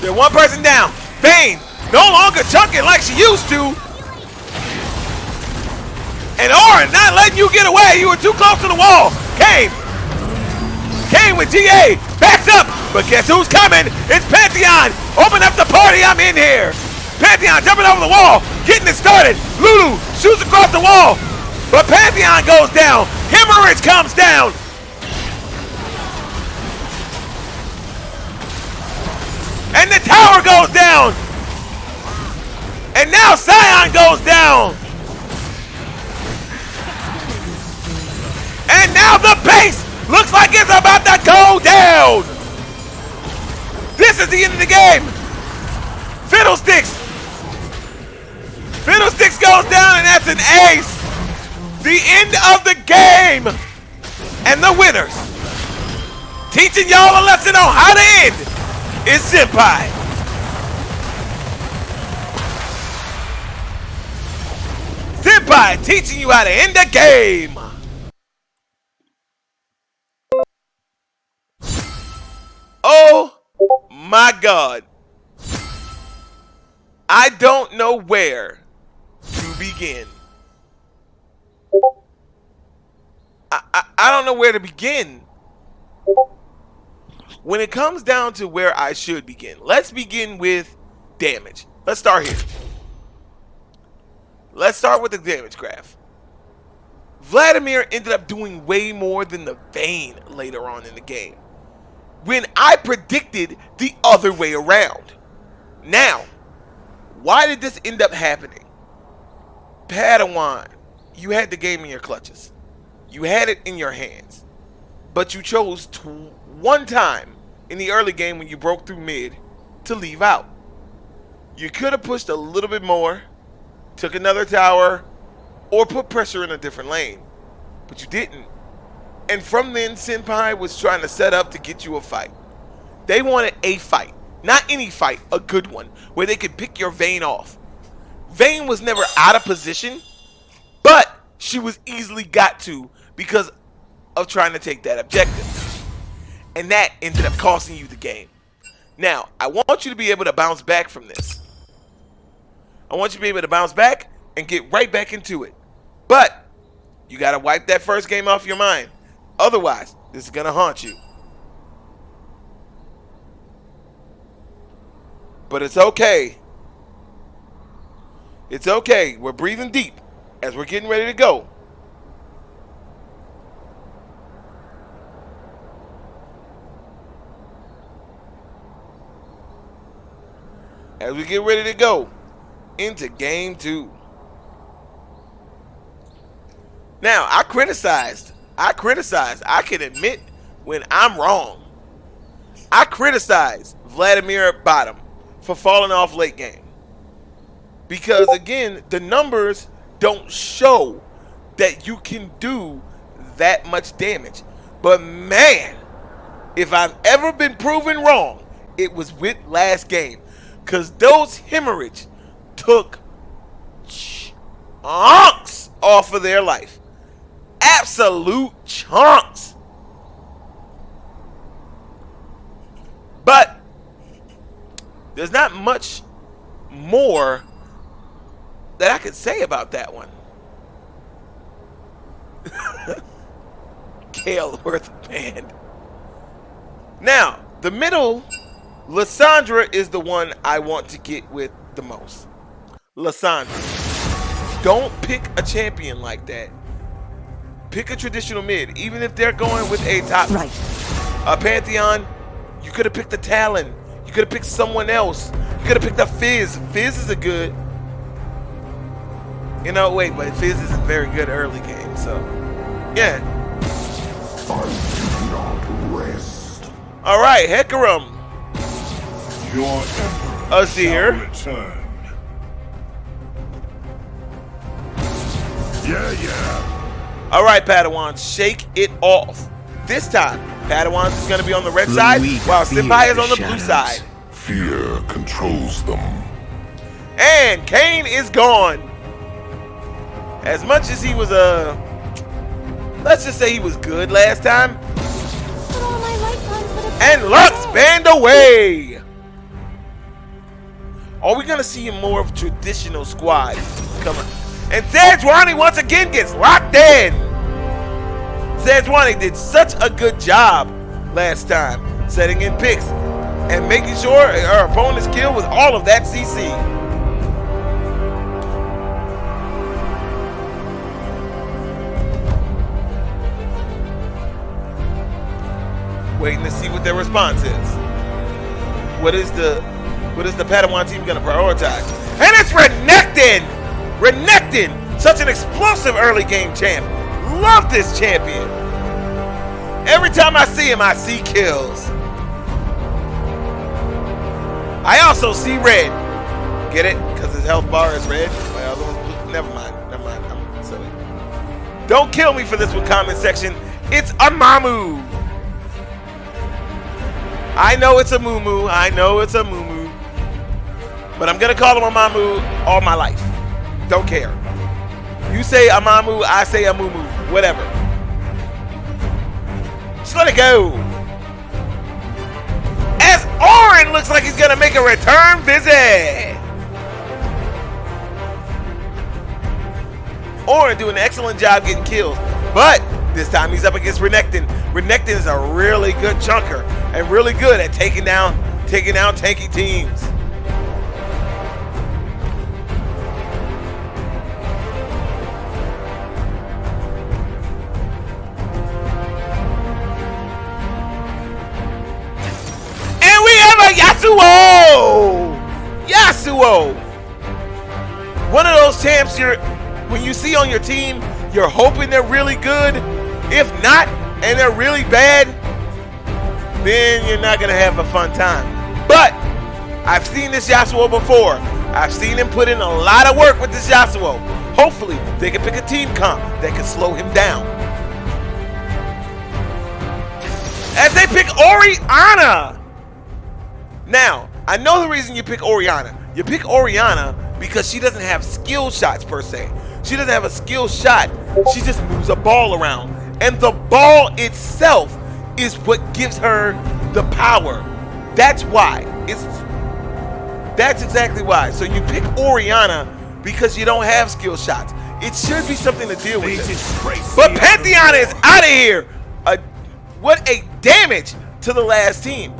There's one person down. Vayne no longer chunking like she used to. And Orin not letting you get away. You were too close to the wall. Kane with GA. Backs up. But guess who's coming? It's Pantheon. Open up the party. I'm in here. Pantheon jumping over the wall. Getting it started. Lulu shoots across the wall. But Pantheon goes down. Hemorrhage comes down. And the tower goes down. And now Scion goes down. And now the base looks like it's about to go down. This is the end of the game. Fiddlesticks. Fiddlesticks goes down, and that's an ace. The end of the game. And the winners, teaching y'all a lesson on how to end, is Senpai. Senpai teaching you how to end the game. Oh my God. I don't know where to begin. I don't know where to begin. When it comes down to where I should begin, let's begin with damage. Let's start here. Let's start with the damage graph. Vladimir ended up doing way more than the Vayne later on in the game, when I predicted the other way around. Now, why did this end up happening? Padawan, you had the game in your clutches. You had it in your hands. But you chose one time in the early game when you broke through mid to leave out. You could have pushed a little bit more, took another tower, or put pressure in a different lane. But you didn't. And from then, Senpai was trying to set up to get you a fight. They wanted a fight. Not any fight, a good one, where they could pick your Vayne off. Vayne was never out of position, but she was easily got to because of trying to take that objective. And that ended up costing you the game. Now, I want you to be able to bounce back from this. I want you to be able to bounce back and get right back into it. But you got to wipe that first game off your mind. Otherwise, this is going to haunt you. But it's okay. It's okay. We're breathing deep as we're getting ready to go. As we get ready to go into game 2. Now, I criticized. I can admit when I'm wrong. I criticized Vladimir Bottom for falling off late game. Because, again, the numbers don't show that you can do that much damage. But, man, if I've ever been proven wrong, it was with last game. Because those hemorrhage took chunks off of their life. Absolute chunks. But there's not much more that I could say about that one. Kaleworth band. Now, the middle, Lissandra is the one I want to get with the most. Lissandra. Don't pick a champion like that. Pick a traditional mid, even if they're going with a top. Right. A Pantheon, you could have picked the Talon. You could have picked someone else. You could have picked a Fizz. Fizz is a good. You know, wait, but Fizz isn't very good early game, so. Yeah. I do not rest. Alright, Hecarim. Your emperor Azir. shall return. Yeah. Alright, Padawans, shake it off. This time, Padawans is going to be on the red side, while Senpai is on the blue side. Fear controls them. And Kane is gone. As much as he was let's just say he was good last time. But all my lifetimes would have And Lux banned away. Are we gonna see more of traditional squad coming? And Sejuani once again gets locked in. Sejuani did such a good job last time, setting in picks and making sure our opponent's kill was all of that CC. Waiting to see what their response is. What is the Padawan team gonna prioritize? And it's Renekton! Renekton! Such an explosive early game champ. Love this champion. Every time I see him, I see kills. I also see red. Get it? Because his health bar is red. My other one's never mind. I'm silly. Don't kill me for this one, comment section. It's a Mamu. I know it's a Moo. I know it's a Moo. But I'm going to call him a Mamu all my life. Don't care. You say a Mamu, I say a Moo. Whatever. Just let it go. As Orin looks like he's going to make a return visit. Orin doing an excellent job getting kills. But this time he's up against Renekton. Renekton is a really good chunker and really good at taking down tanky teams. And we have a Yasuo! Yasuo! One of those champs when you see on your team, you're hoping they're really good. If not, and they're really bad, then you're not going to have a fun time. But I've seen this Yasuo before. I've seen him put in a lot of work with this Yasuo. Hopefully, they can pick a team comp that can slow him down. As they pick Orianna. Now, I know the reason you pick Orianna. You pick Orianna because she doesn't have skill shots per se. She doesn't have a skill shot. She just moves a ball around. And the ball itself is what gives her the power. That's why. That's exactly why. So you pick Orianna because you don't have skill shots. It should be something to deal with. But Pantheon is out of here. What a damage to the last team.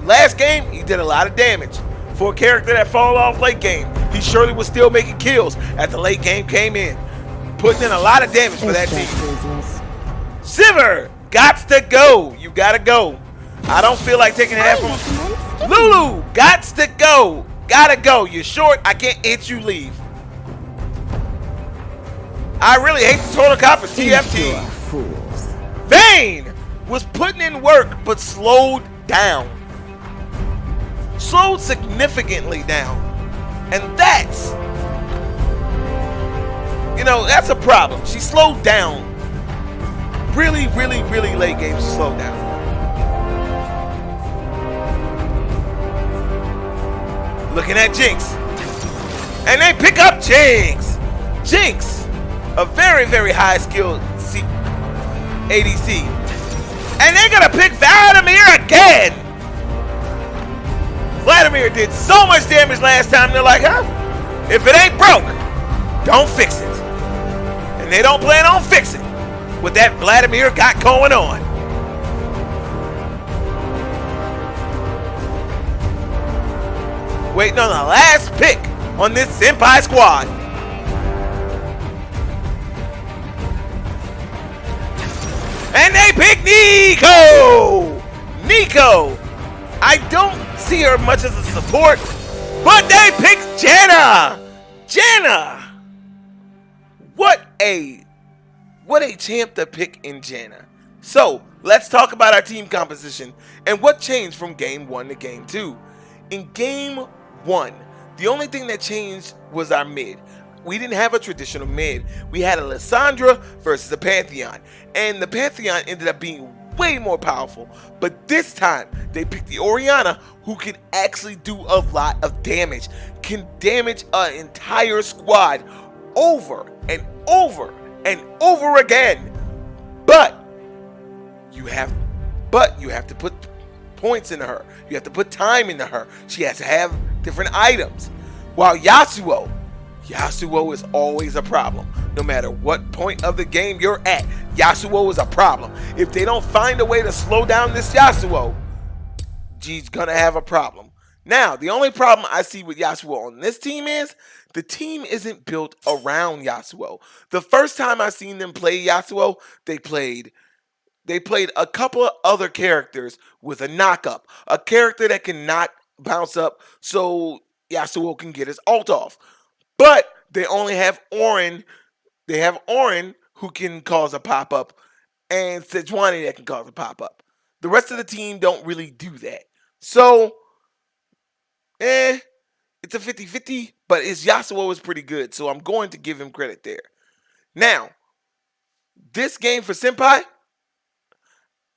Last game, he did a lot of damage. For a character that fall off late game, he surely was still making kills as the late game came in. Putting in a lot of damage for that team. Sivir, gots to go. You gotta go. I don't feel like taking half from Lulu, gots to go. Gotta go. You're short. I can't hit you. Leave. I really hate the total cop for TFT. Vayne was putting in work but slowed down. Slowed significantly down. And that's a problem. She slowed down. Really late game, she slowed down. Looking at Jinx. And they pick up Jinx. Jinx, a very high skilled ADC. And they're gonna pick Vladimir again. Vladimir did so much damage last time, they're like, huh? If it ain't broke, don't fix it. And they don't plan on fixing what that Vladimir got going on. Waiting on the last pick on this Senpai squad. And they pick Neeko! Neeko! I don't see her much as a support, but they picked Janna! Janna! What a champ to pick in Janna. So, let's talk about our team composition and what changed from game 1 to game 2. In game 1, the only thing that changed was our mid. We didn't have a traditional mid. We had a Lissandra versus a Pantheon. And the Pantheon ended up being way more powerful. But this time, they picked the Orianna, who can actually do a lot of damage, can damage an entire squad over and over and over again. But you have to put points into her. You have to put time into her. She has to have different items. While Yasuo is always a problem. No matter what point of the game you're at, Yasuo is a problem. If they don't find a way to slow down this Yasuo, G's gonna have a problem. Now, the only problem I see with Yasuo on this team is the team isn't built around Yasuo. The first time I seen them play Yasuo, they played a couple of other characters with a knock-up. A character that can knock, bounce up, so Yasuo can get his ult off. But they only have Auron. They have Auron, who can cause a pop-up, and Sejuani that can cause a pop-up. The rest of the team don't really do that. So, it's a 50-50, but his Yasuo is pretty good, so I'm going to give him credit there. Now, this game for Senpai,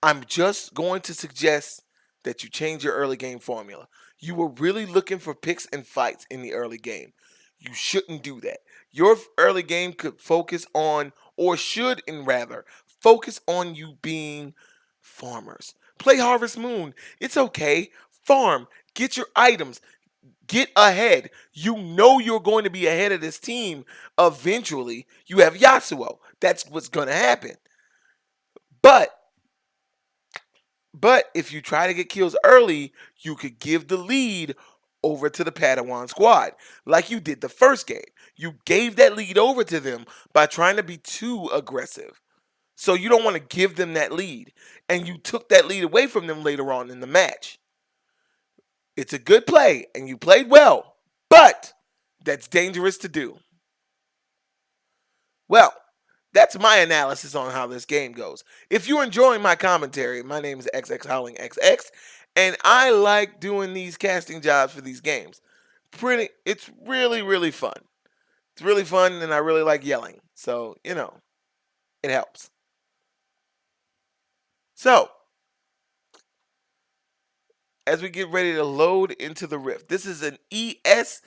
I'm just going to suggest that you change your early game formula. You were really looking for picks and fights in the early game. You shouldn't do that. Your early game could focus on, or should, and rather, focus on you being farmers. Play Harvest Moon. It's okay. Farm. Get your items. Get ahead. You know you're going to be ahead of this team eventually. You have Yasuo. That's what's going to happen. But if you try to get kills early, you could give the lead over to the Padawan squad, like you did the first game. You gave that lead over to them by trying to be too aggressive. So you don't want to give them that lead. And you took that lead away from them later on in the match. It's a good play, and you played well, but that's dangerous to do. Well, that's my analysis on how this game goes. If you're enjoying my commentary, my name is XX Howling XX, and I like doing these casting jobs for these games. It's really, really fun. It's really fun, and I really like yelling. So, it helps. So, as we get ready to load into the Rift, this is an ESDL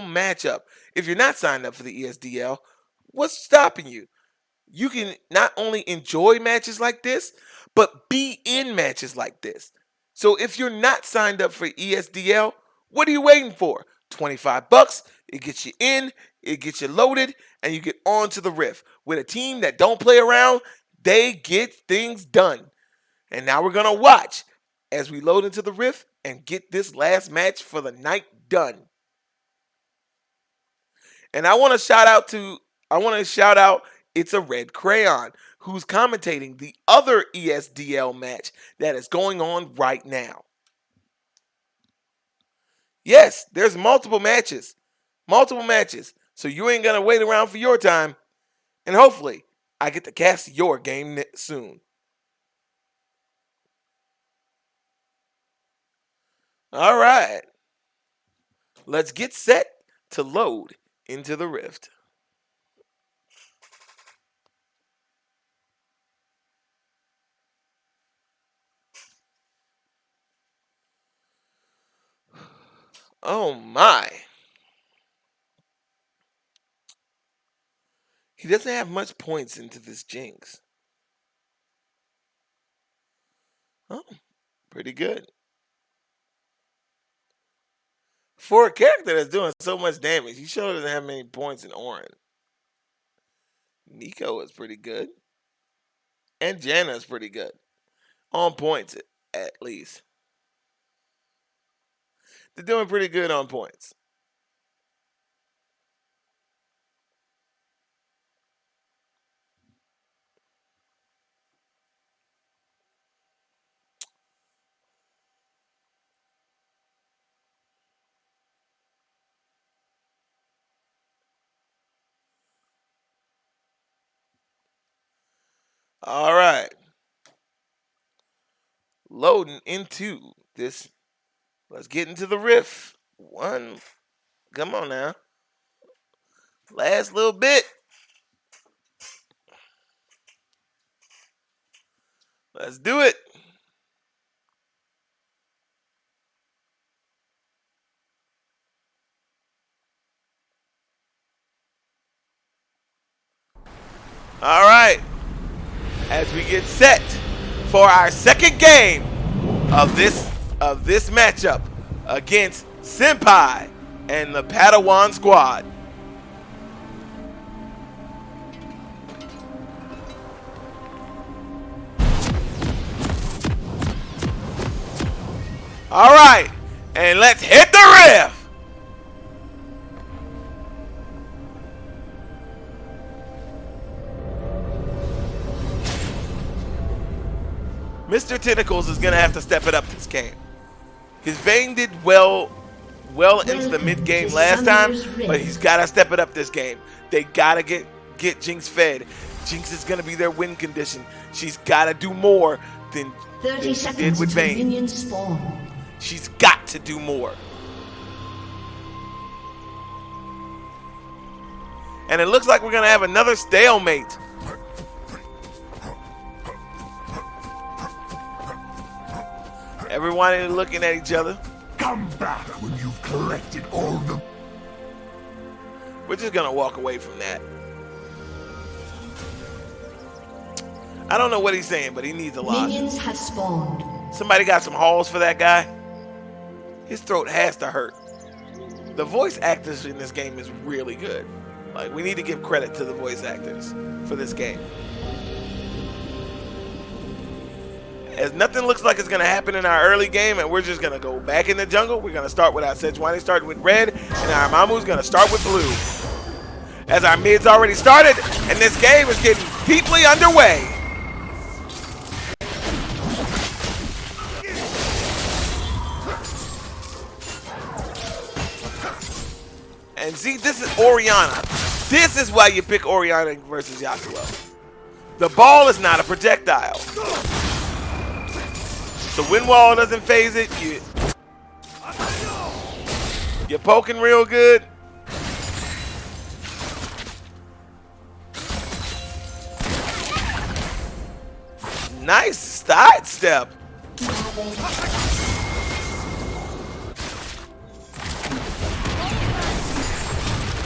matchup. If you're not signed up for the ESDL, what's stopping you? You can not only enjoy matches like this, but be in matches like this. So if you're not signed up for ESDL, what are you waiting for? $25, it gets you in, it gets you loaded, and you get on to the Rift. With a team that don't play around, they get things done. And now we're going to watch as we load into the Rift and get this last match for the night done. And I want to shout out It's a Red Crayon, who's commentating the other ESDL match that is going on right now. Yes, there's multiple matches. So you ain't going to wait around for your time. And hopefully, I get to cast your game soon. All right. Let's get set to load into the Rift. Oh my. He doesn't have much points into this Jinx. Oh, pretty good. For a character that's doing so much damage, he sure doesn't have many points in Auron. Nico is pretty good. And Janna is pretty good. On points, at least. They're doing pretty good on points. All right. Loading into this. Let's get into the Rift. Come on now. Last little bit. Let's do it. All right. As we get set for our second game of this matchup against Senpai and the Padawan squad. All right, and let's hit the riff. Mr. Tentacles is gonna have to step it up this game. His Vayne did well into the mid game last time, but he's gotta step it up this game. They gotta get Jinx fed. Jinx is gonna be their win condition. She's gotta do more than 30 she seconds did with until Vayne. minions spawn. She's got to do more. And it looks like we're gonna have another stalemate. Everyone is looking at each other. Come back when you've collected all the... We're just gonna walk away from that. I don't know what he's saying, but he needs a lot. Minions have spawned. Somebody got some halls for that guy? His throat has to hurt. The voice actors in this game is really good. Like, we need to give credit to the voice actors for this game. As nothing looks like it's going to happen in our early game, and we're just going to go back in the jungle. We're going to start with our Sejuani starting with red, and our Mamu's going to start with blue. As our mid's already started, and this game is getting deeply underway. And see, this is Orianna. This is why you pick Orianna versus Yasuo. The ball is not a projectile. The wind wall doesn't phase it. You're poking real good. Nice side step.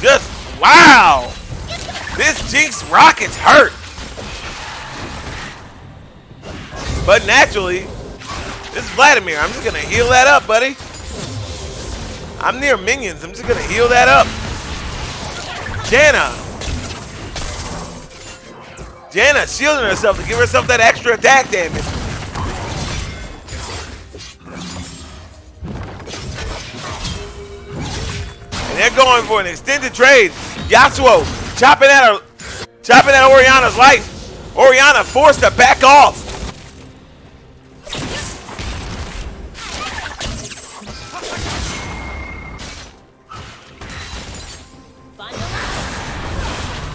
Just wow. This Jinx rocket's hurt. But naturally, this is Vladimir. I'm just going to heal that up, buddy. I'm near minions. I'm just going to heal that up. Janna shielding herself to give herself that extra attack damage. And they're going for an extended trade. Yasuo chopping at Orianna's life. Orianna forced to back off.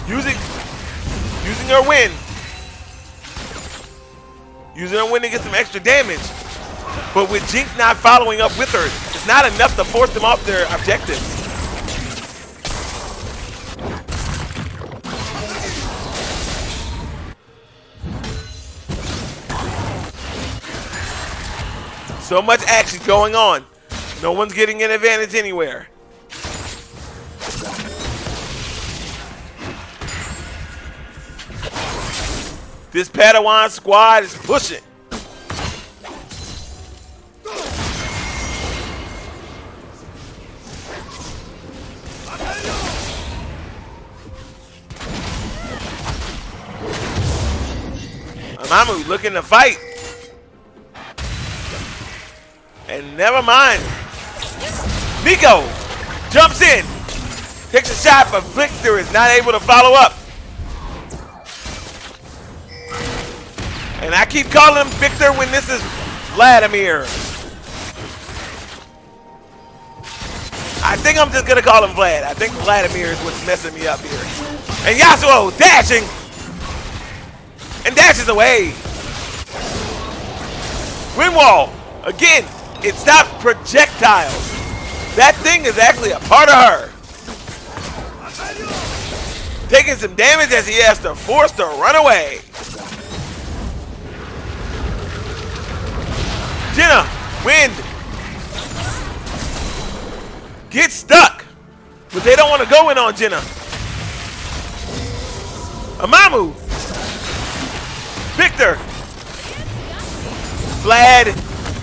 Using her win. Using her win to get some extra damage. But with Jinx not following up with her, it's not enough to force them off their objective. So much action going on. No one's getting an advantage anywhere. This Padawan squad is pushing. Amamu looking to fight. And never mind. Nico jumps in. Takes a shot, but Victor is not able to follow up. And I keep calling him Victor when this is Vladimir. I think I'm just going to call him Vlad. I think Vladimir is what's messing me up here. And Yasuo dashing. And dashes away. Wind wall. Again, it stops projectiles. That thing is actually a part of her. Taking some damage as he has to force to run away. Jenna, wind. Get stuck. But they don't want to go in on Jenna. Amamu. Victor. Vlad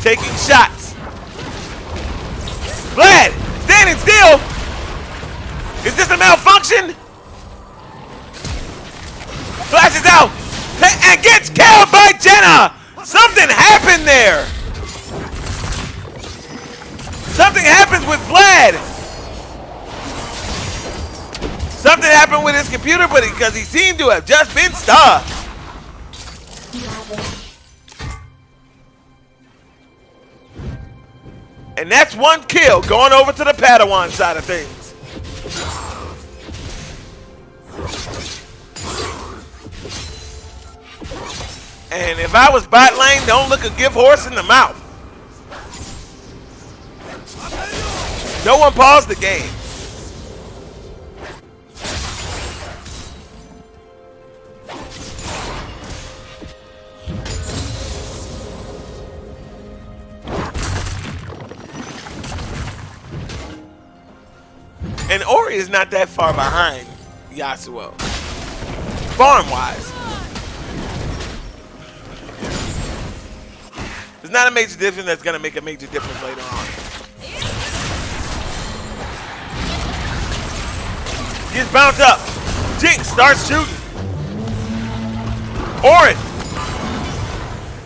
taking shots. Vlad standing still. Is this a malfunction? Flashes out and gets killed by Jenna. Something happened there. Something happens with Vlad. Something happened with his computer, but because he seemed to have just been stuck. And that's one kill going over to the Padawan side of things. And if I was bot lane, don't look a gift horse in the mouth. No one paused the game. And Ori is not that far behind Yasuo, farm-wise. It's not a major difference that's going to make a major difference later on. Gets bounced up. Jinx starts shooting. Orin.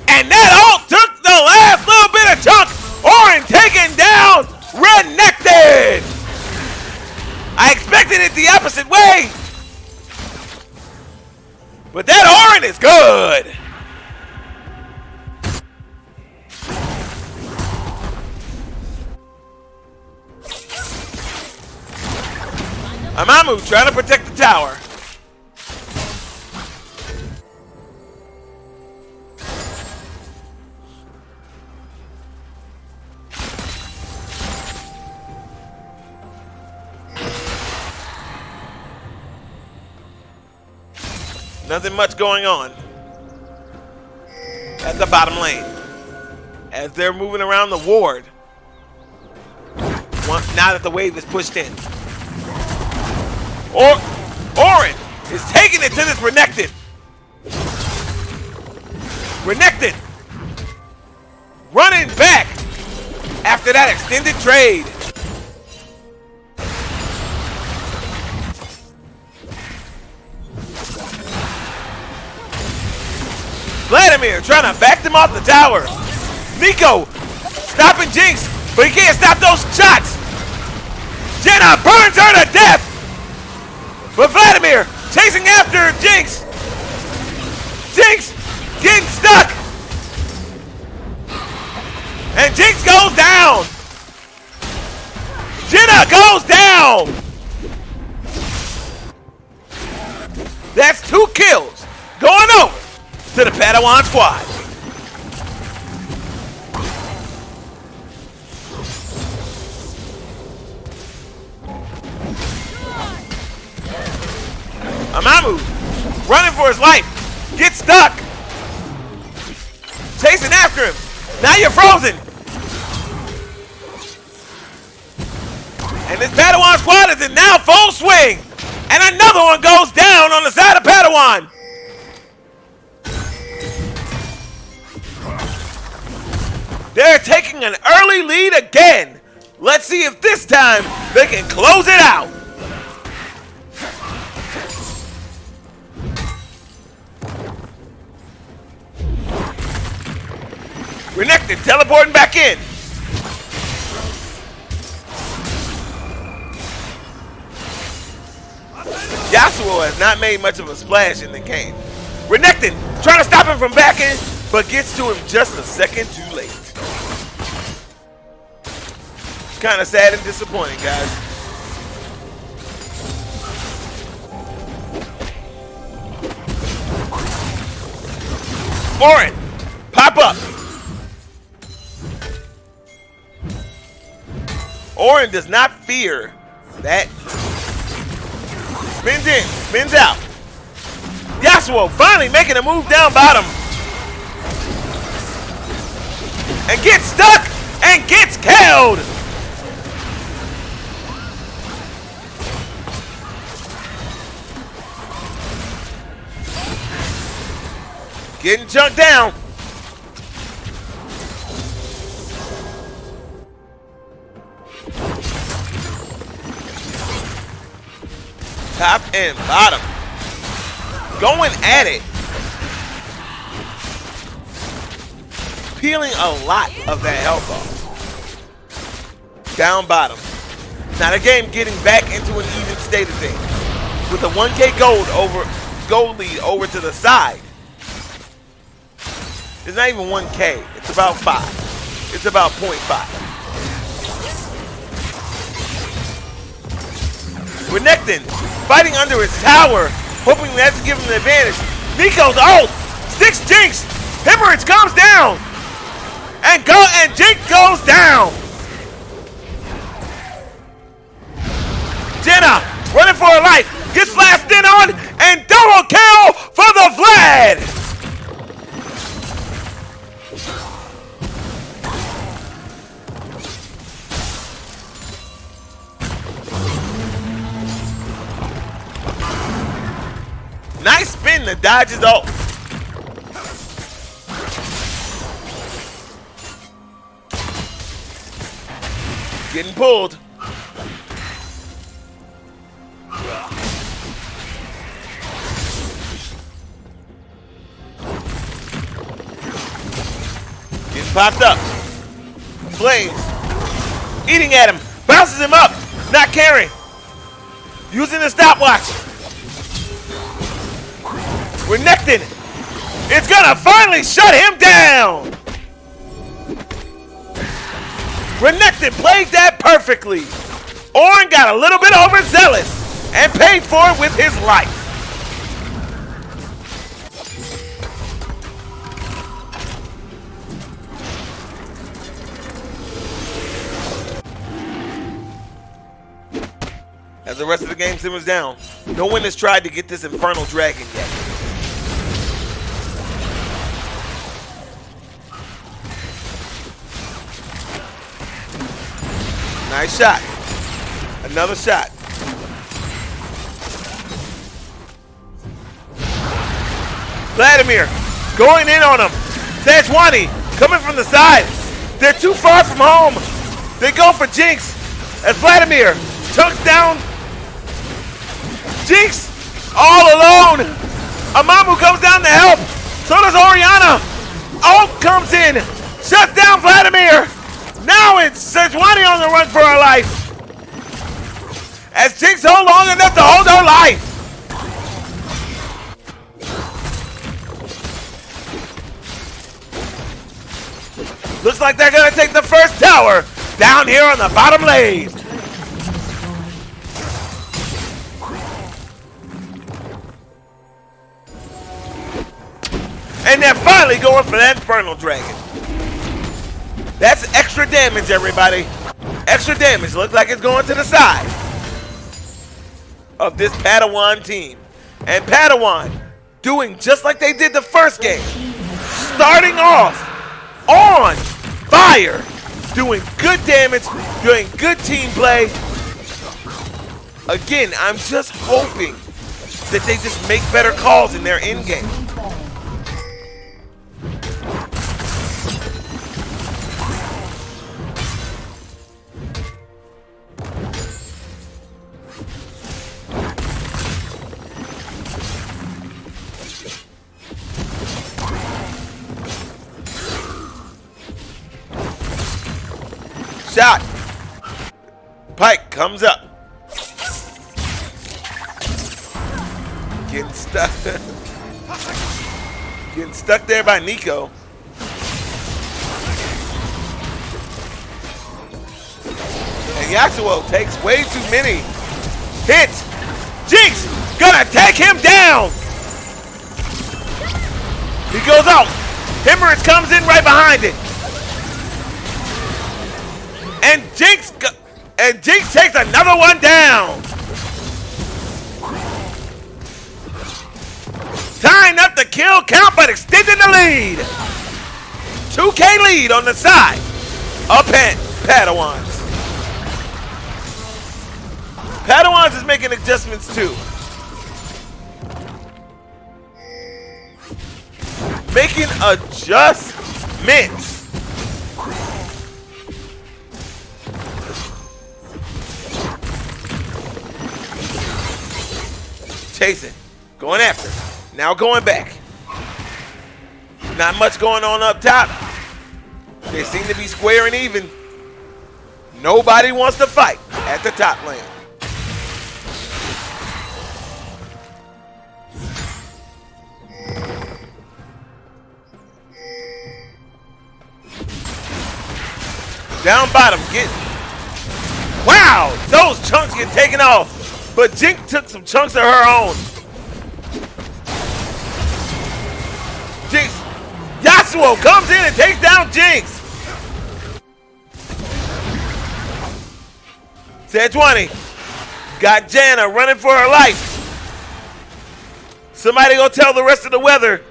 And that ult took the last little bit of chunk. Orin taken down. Renekton. I expected it the opposite way. But that Orin is good. Amamu trying to protect the tower. Nothing much going on at the bottom lane as they're moving around the ward. Now that the wave is pushed in. Orin is taking it to this Renekton. Renekton running back after that extended trade. Vladimir trying to back them off the tower. Nico stopping Jinx, but he can't stop those shots. Jenna burns her to death. But Vladimir chasing after Jinx. Jinx getting stuck. And Jinx goes down. Jenna goes down. That's 2 kills going over to the Padawan squad. Amamu running for his life. Gets stuck. Chasing after him. Now you're frozen. And this Padawan squad is in now full swing. And another one goes down on the side of Padawan. They're taking an early lead again. Let's see if this time they can close it out. Renekton teleporting back in. Yasuo has not made much of a splash in the game. Renekton trying to stop him from backing, but gets to him just a second too late. It's kind of sad and disappointing, guys. Orin, pop up. Orin does not fear that. Spins in, spins out. Yasuo finally making a move down bottom. and gets stuck and gets killed. Getting chunked down. Top and bottom. Going at it. Peeling a lot of that health off. Down bottom. Now the game getting back into an even state of things. With a 1K gold lead over to the side. It's not even 1K. It's about 5. It's about 0.5. Renekton fighting under his tower, hoping that's to give him an advantage. Nico's ult! 6 Jinx! Hemorrhage comes down! And Jinx goes down! Jenna running for her life, gets flashed in on, and double kill for the Vlad! Nice spin to dodge his ult. Getting pulled. Getting popped up. Flames. Eating at him. Bounces him up. Not carrying. Using the stopwatch. Renekton. It's gonna finally shut him down. Renekton played that perfectly. Orin got a little bit overzealous and paid for it with his life. As the rest of the game simmers down, no one has tried to get this Infernal Dragon yet. Nice shot. Another shot. Vladimir going in on him. Sejuani coming from the side. They're too far from home. They go for Jinx as Vladimir chunks down Jinx all alone. Amamu comes down to help. So does Orianna. Ult comes in. Shuts down Vladimir. Now it's Sejuani on the run for her life. As Jinx hold long enough to hold her life. Looks like they're gonna take the first tower down here on the bottom lane. And they're finally going for that Infernal Dragon. That's extra damage, everybody. Extra damage. Looks like it's going to the side of this Padawan team. And Padawan doing just like they did the first game. Starting off on fire. Doing good damage. Doing good team play. Again, I'm just hoping that they just make better calls in their end game. Shot. Pike comes up. Getting stuck. Getting stuck there by Nico. And Yasuo takes way too many hits. Jinx gonna take him down. He goes out. Hemorrhage comes in right behind it. And Jinx takes another one down. Tying up the kill count, but extending the lead. 2K lead on the side of Padawans. Padawans is making adjustments too. Making adjustments. Chasing. Going after. Now going back. Not much going on up top. They seem to be square and even. Nobody wants to fight at the top lane. Down bottom, wow, those chunks get taken off. But Jinx took some chunks of her own. Jinx, Yasuo comes in and takes down Jinx. Said 20. Got Janna running for her life. Somebody go tell the rest of the weather,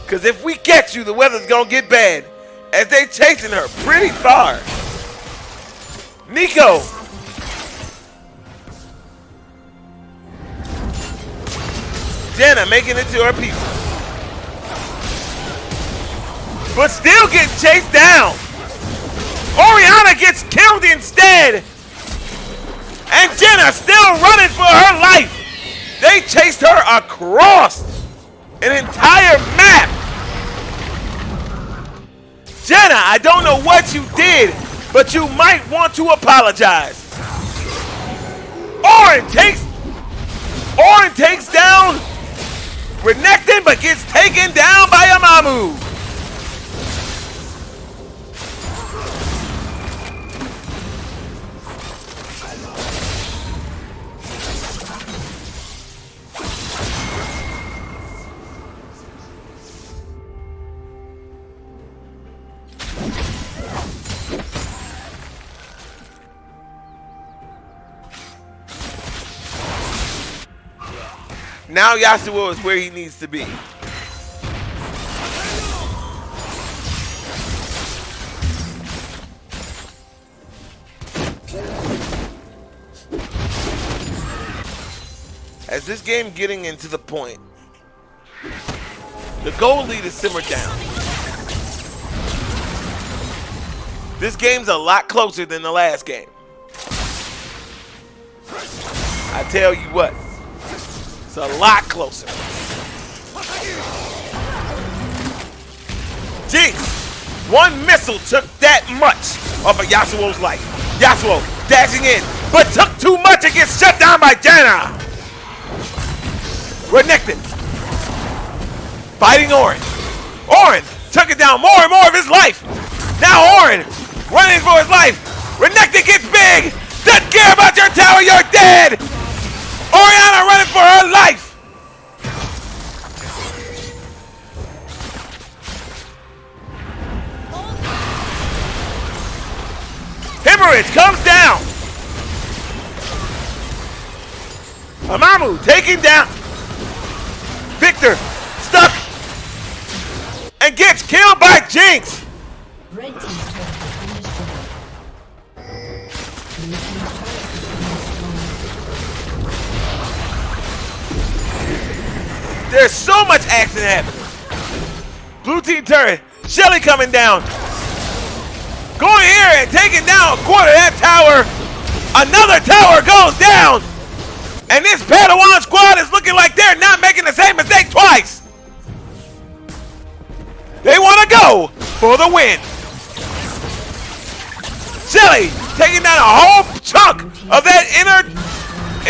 because if we catch you, the weather's gonna get bad. As they chasing her pretty far. Nico. Janna making it to her pieces. But still getting chased down. Orianna gets killed instead. And Janna still running for her life. They chased her across an entire map. Janna, I don't know what you did, but you might want to apologize. Orin takes down Renekton, but gets taken down by Amamu. Now Yasuo is where he needs to be. As this game getting into the point, the goal lead is simmered down. This game's a lot closer than the last game. I tell you what. It's a lot closer. Jinx, one missile took that much off of Yasuo's life. Yasuo dashing in, but took too much and gets shut down by Janna. Renekton fighting Orin. Orin took it down more and more of his life. Now Orin running for his life. Renekton gets big. Doesn't care about your tower, you're dead. Orianna running for her life. Hemorrhage comes down. Amamu taking down. Victor stuck and gets killed by Jinx. Red team's turret has been destroyed. Blue team's turret has been destroyed. There's so much action happening. Blue team turret. Shelly coming down. Going here and taking down a quarter of that tower. Another tower goes down. And this Padawan squad is looking like they're not making the same mistake twice. They want to go for the win. Shelly taking down a whole chunk of that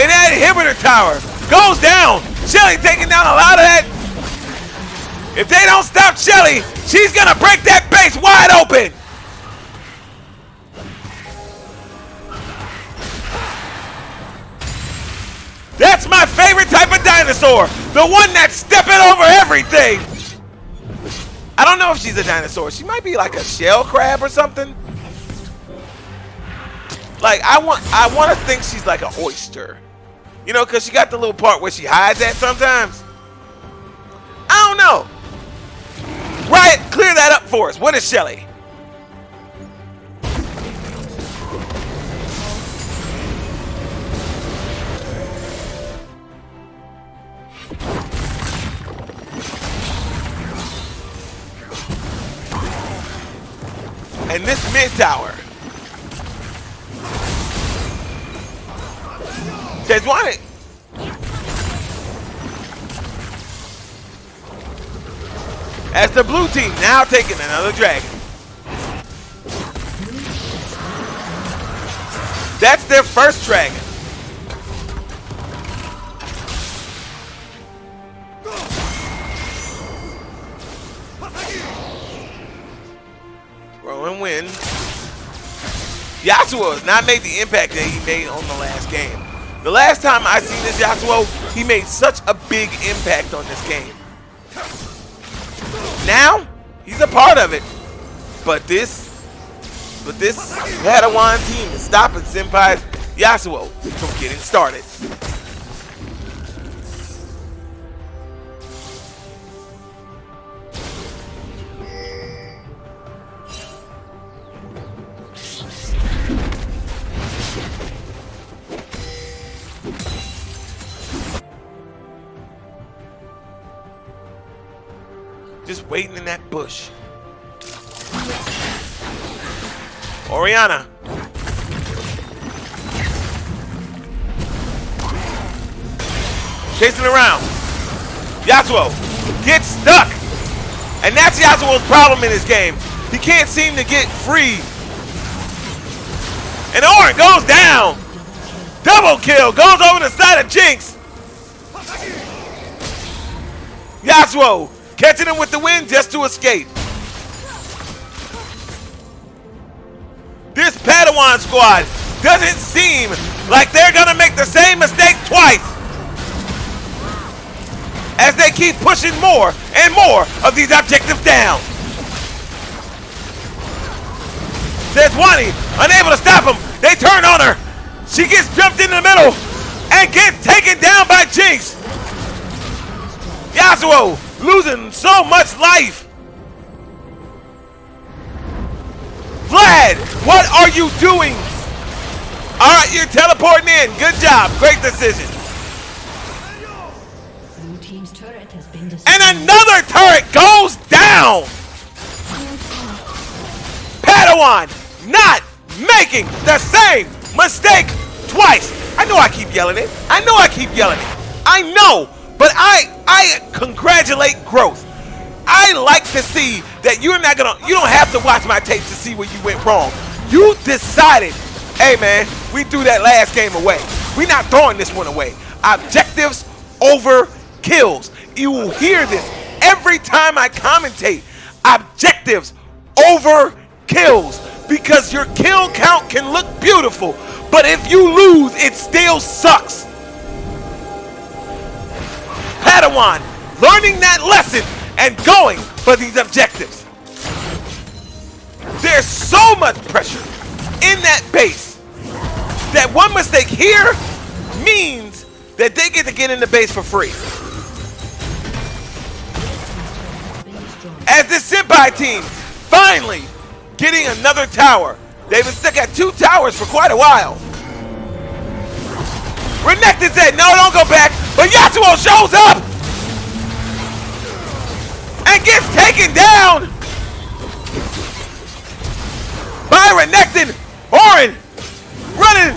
inhibitor tower. Goes down. Shelly taking down a lot of that. If they don't stop Shelly, she's going to break that base wide open. That's my favorite type of dinosaur. The one that's stepping over everything. I don't know if she's a dinosaur. She might be like a shell crab or something. Like, I want to think she's like an oyster. You know, because she got the little part where she hides at sometimes. I don't know. Riot, clear that up for us. What is Shelly? And this mid tower. Says why? As the blue team now taking another dragon. That's their first dragon. Rowan wins. Yasuo has not made the impact that he made on the last game. The last time I seen this Yasuo, he made such a big impact on this game. Now, he's a part of it. But this Padawan team is stopping Senpai's Yasuo from getting started. Just waiting in that bush. Oriana. Chasing around. Yasuo gets stuck. And that's Yasuo's problem in this game. He can't seem to get free. And Orin goes down. Double kill. Goes over the side of Jinx. Yasuo catching him with the win just to escape. This Padawan squad doesn't seem like they're gonna make the same mistake twice as they keep pushing more and more of these objectives down. There's Wani, unable to stop him. They turn on her. She gets jumped in the middle and gets taken down by Jinx. Yasuo losing so much life. Vlad, what are you doing? All right, you're teleporting in. Good job. Great decision. Blue team's turret has been destroyed. And another turret goes down. Padawan not making the same mistake twice. I know I keep yelling it. I know I keep yelling it. I know, but I congratulate growth. I like to see that you don't have to watch my tapes to see where you went wrong. You decided, hey man, we threw that last game away. We're not throwing this one away. Objectives over kills. You will hear this every time I commentate. Objectives over kills. Because your kill count can look beautiful, but if you lose, it still sucks. Padawan learning that lesson and going for these objectives. There's so much pressure in that base that one mistake here means that they get in the base for free. As this Senpai team finally getting another tower. They've been stuck at 2 towers for quite a while. Renekton said, no, don't go back. But Yasuo shows up and gets taken down by Renekton. Orin running,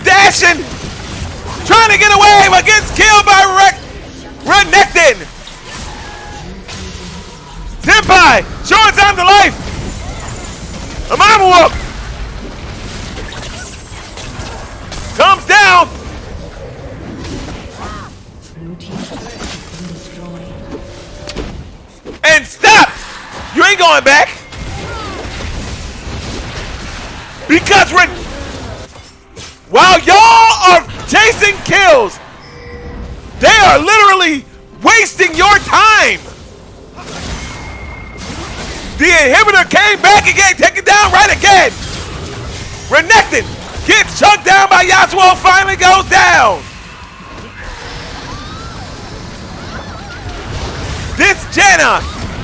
dashing, trying to get away, but gets killed by Renekton. Senpai showing time to life. A mama whoop comes down. And stop! You ain't going back. Because while y'all are chasing kills, they are literally wasting your time. The inhibitor came back and get taken down right again. Renekton gets chunked down by Yasuo, finally goes down. This Janna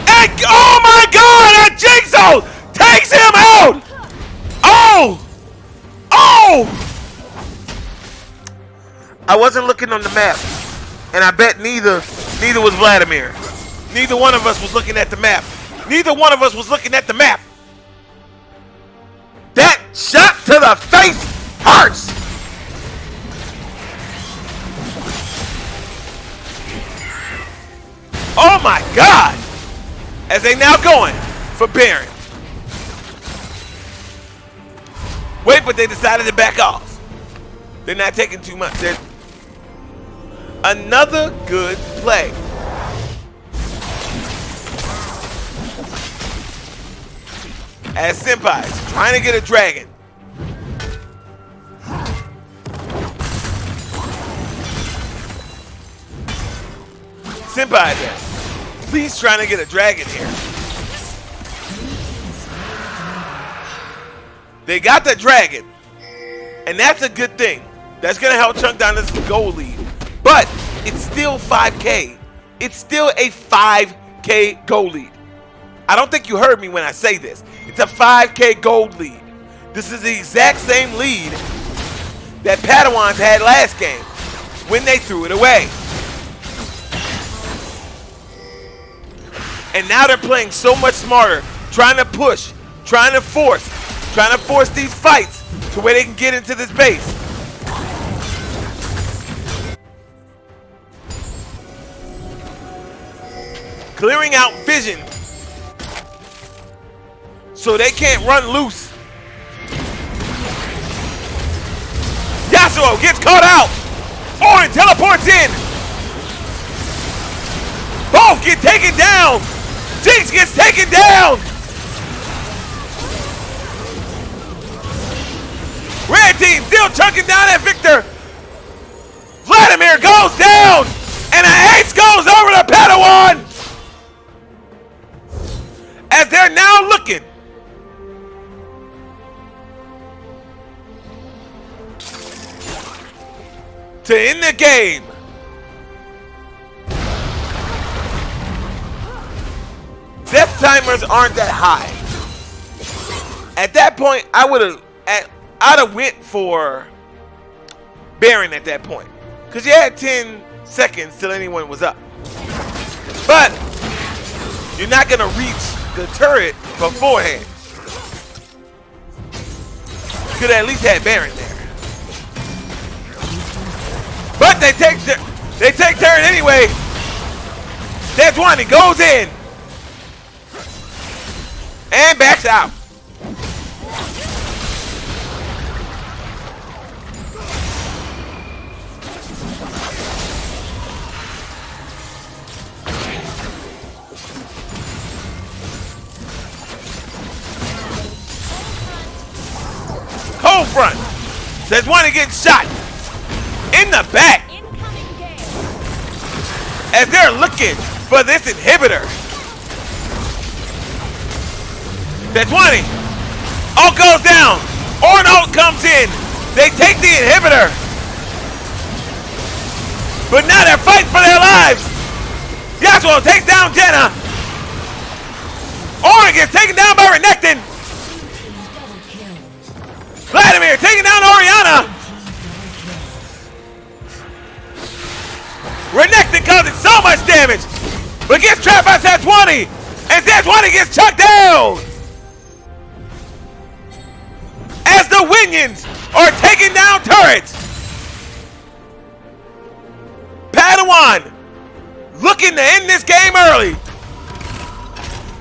and I wasn't looking on the map, and I bet neither was Vladimir. Neither one of us was looking at the map. Neither one of us was looking at the map. That shot to the face hurts. Oh my God! As they now going for Baron. Wait, but they decided to back off. They're not taking too much. Another good play. As Senpai is trying to get a dragon. Senpai there. Please trying to get a dragon here. They got the dragon. And that's a good thing. That's going to help chunk down this goal lead. But it's still 5K. It's still a 5K goal lead. I don't think you heard me when I say this. It's a 5K gold lead. This is the exact same lead that Padawans had last game when they threw it away. And now they're playing so much smarter, trying to push, trying to force these fights to where they can get into this base. Clearing out vision so they can't run loose. Yasuo gets caught out. Orin teleports in. Both get taken down. Jinx gets taken down. Red team still chunking down at Victor. Vladimir goes down. And an ace goes over to Padawan. As they're now looking to end the game. Death timers aren't that high. At that point, I'd have went for Baron at that point, because you had 10 seconds till anyone was up. But you're not gonna reach the turret beforehand. Could have at least had Baron there. But they take turret anyway. That's one. He goes in and backs out. Cold front. Says one gets shot in the back. As they're looking for this inhibitor. That 20. Ult goes down. Orin ult comes in. They take the inhibitor. But now they're fighting for their lives. Yasuo takes down Jenna. Orin gets taken down by Renekton. Vladimir taking down Oriana. Renekton causing so much damage, but gets trapped by Zed20, and Zed20 gets chucked down. As the Winions are taking down turrets. Padawan looking to end this game early,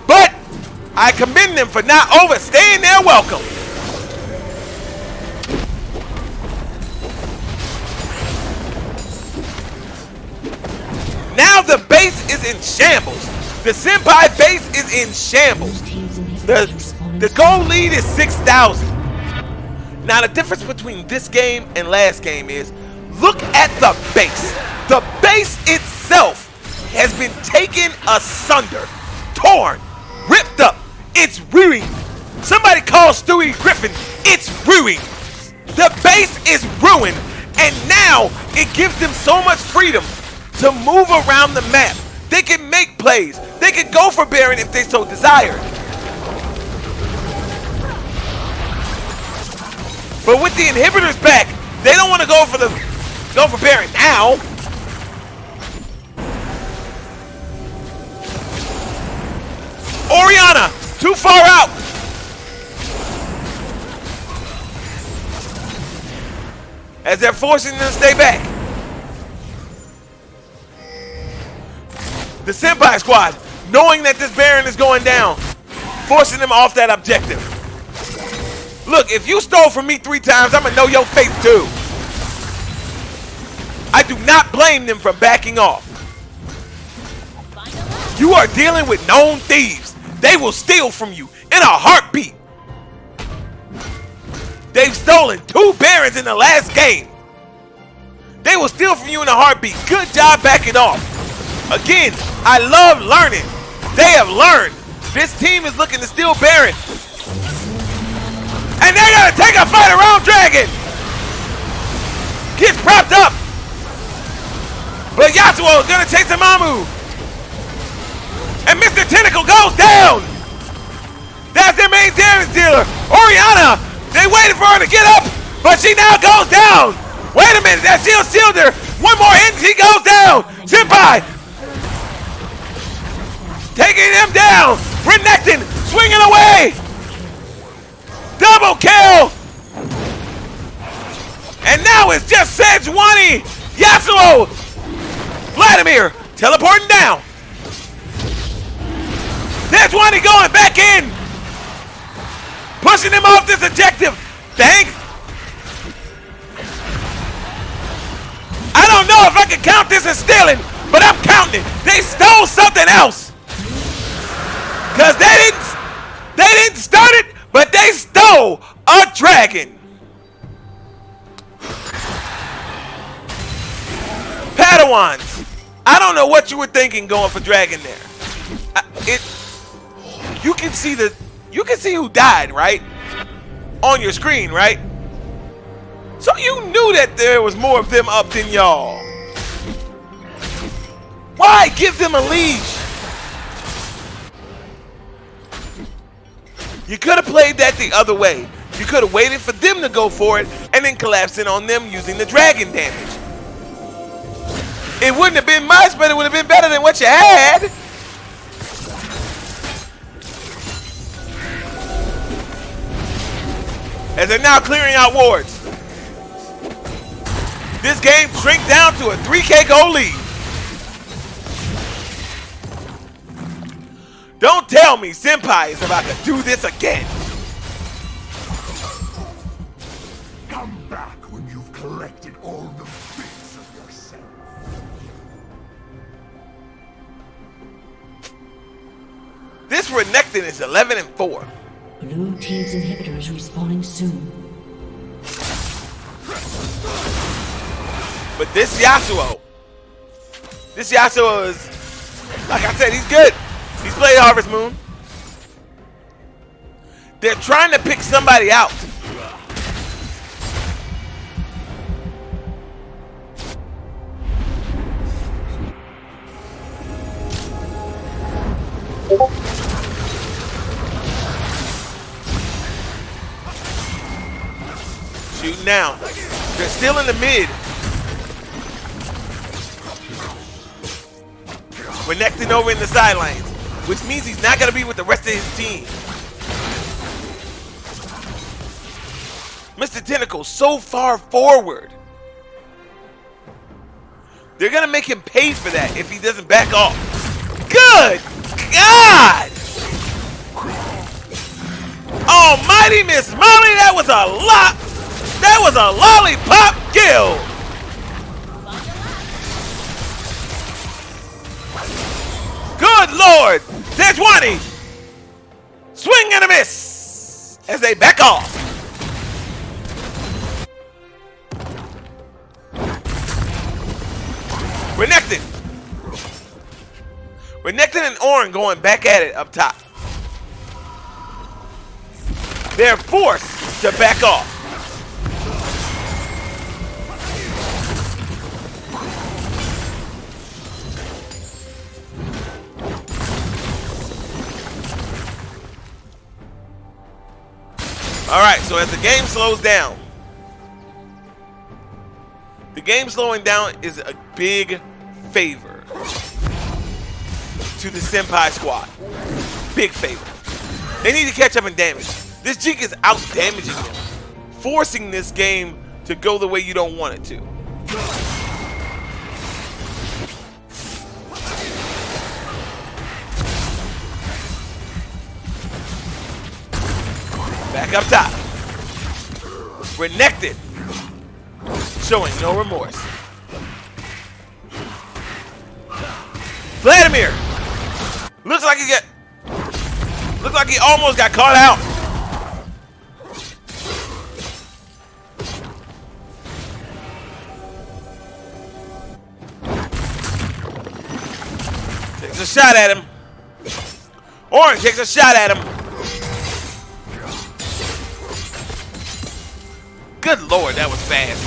but I commend them for not overstaying their welcome. Now the base is in shambles. The Senpai base is in shambles. The goal lead is 6,000. Now the difference between this game and last game is, look at the base. The base itself has been taken asunder, torn, ripped up. It's ruined. Somebody call Stewie Griffin. It's ruined. The base is ruined, and now it gives them so much freedom to move around the map. They can make plays. They can go for Baron if they so desire. But with the inhibitors back, they don't want to go for Go for Baron now. Orianna, too far out. As they're forcing them to stay back. The Senpai squad, knowing that this Baron is going down, forcing them off that objective. Look, if you stole from me 3 times, I'm gonna know your face too. I do not blame them for backing off. You are dealing with known thieves. They will steal from you in a heartbeat. They've stolen 2 Barons in the last game. They will steal from you in a heartbeat. Good job backing off. Again, I love learning. They have learned. This team is looking to steal Baron. And they're gonna take a fight around Dragon. Gets propped up. But Yasuo is gonna chase Amamu. And Mr. Tentacle goes down. That's their main damage dealer. Orianna, they waited for her to get up, but she now goes down. Wait a minute, that shield her. One more hit and she goes down. Senpai taking him down. Renekton swinging away. Double kill. And now it's just Sejuani, Yasuo, Vladimir teleporting down. Sejuani going back in. Pushing him off this objective. Thanks. I don't know if I can count this as stealing, but I'm counting it. They stole something else. Because they didn't start it, but they stole a dragon. Padawans, I don't know what you were thinking going for dragon there. You can see who died, right? On your screen, right? So you knew that there was more of them up than y'all. Why give them a leash? You could have played that the other way. You could have waited for them to go for it and then collapse in on them using the dragon damage. It wouldn't have been much, but it would have been better than what you had. As they're now clearing out wards. This game shrinks down to a 3K goal lead. Don't tell me Senpai is about to do this again. Come back when you've collected all the bits of yourself. This Renekton is 11-4. Blue team's inhibitor is respawning soon. But this Yasuo is, like I said, he's good. He's played Harvest Moon. They're trying to pick somebody out. Shooting down. They're still in the mid. Renekton over in the sidelines, which means he's not going to be with the rest of his team. Mr. Tentacle so far forward. They're going to make him pay for that if he doesn't back off. Good God! Almighty Miss Molly, that was a lot. That was a lollipop kill. Good Lord! Sejuani! Swing and a miss! As they back off. Renekton. Renekton and Orin going back at it up top. They're forced to back off. All right, so as the game slows down, The game slowing down is a big favor to the Senpai squad. Big favor. They need to catch up in damage. This Jeek is out damaging them, forcing this game to go the way you don't want it to. Back up top. Renekton, showing no remorse. Vladimir looks like he almost got caught out. Takes a shot at him. Orange takes a shot at him. Good Lord, that was fast.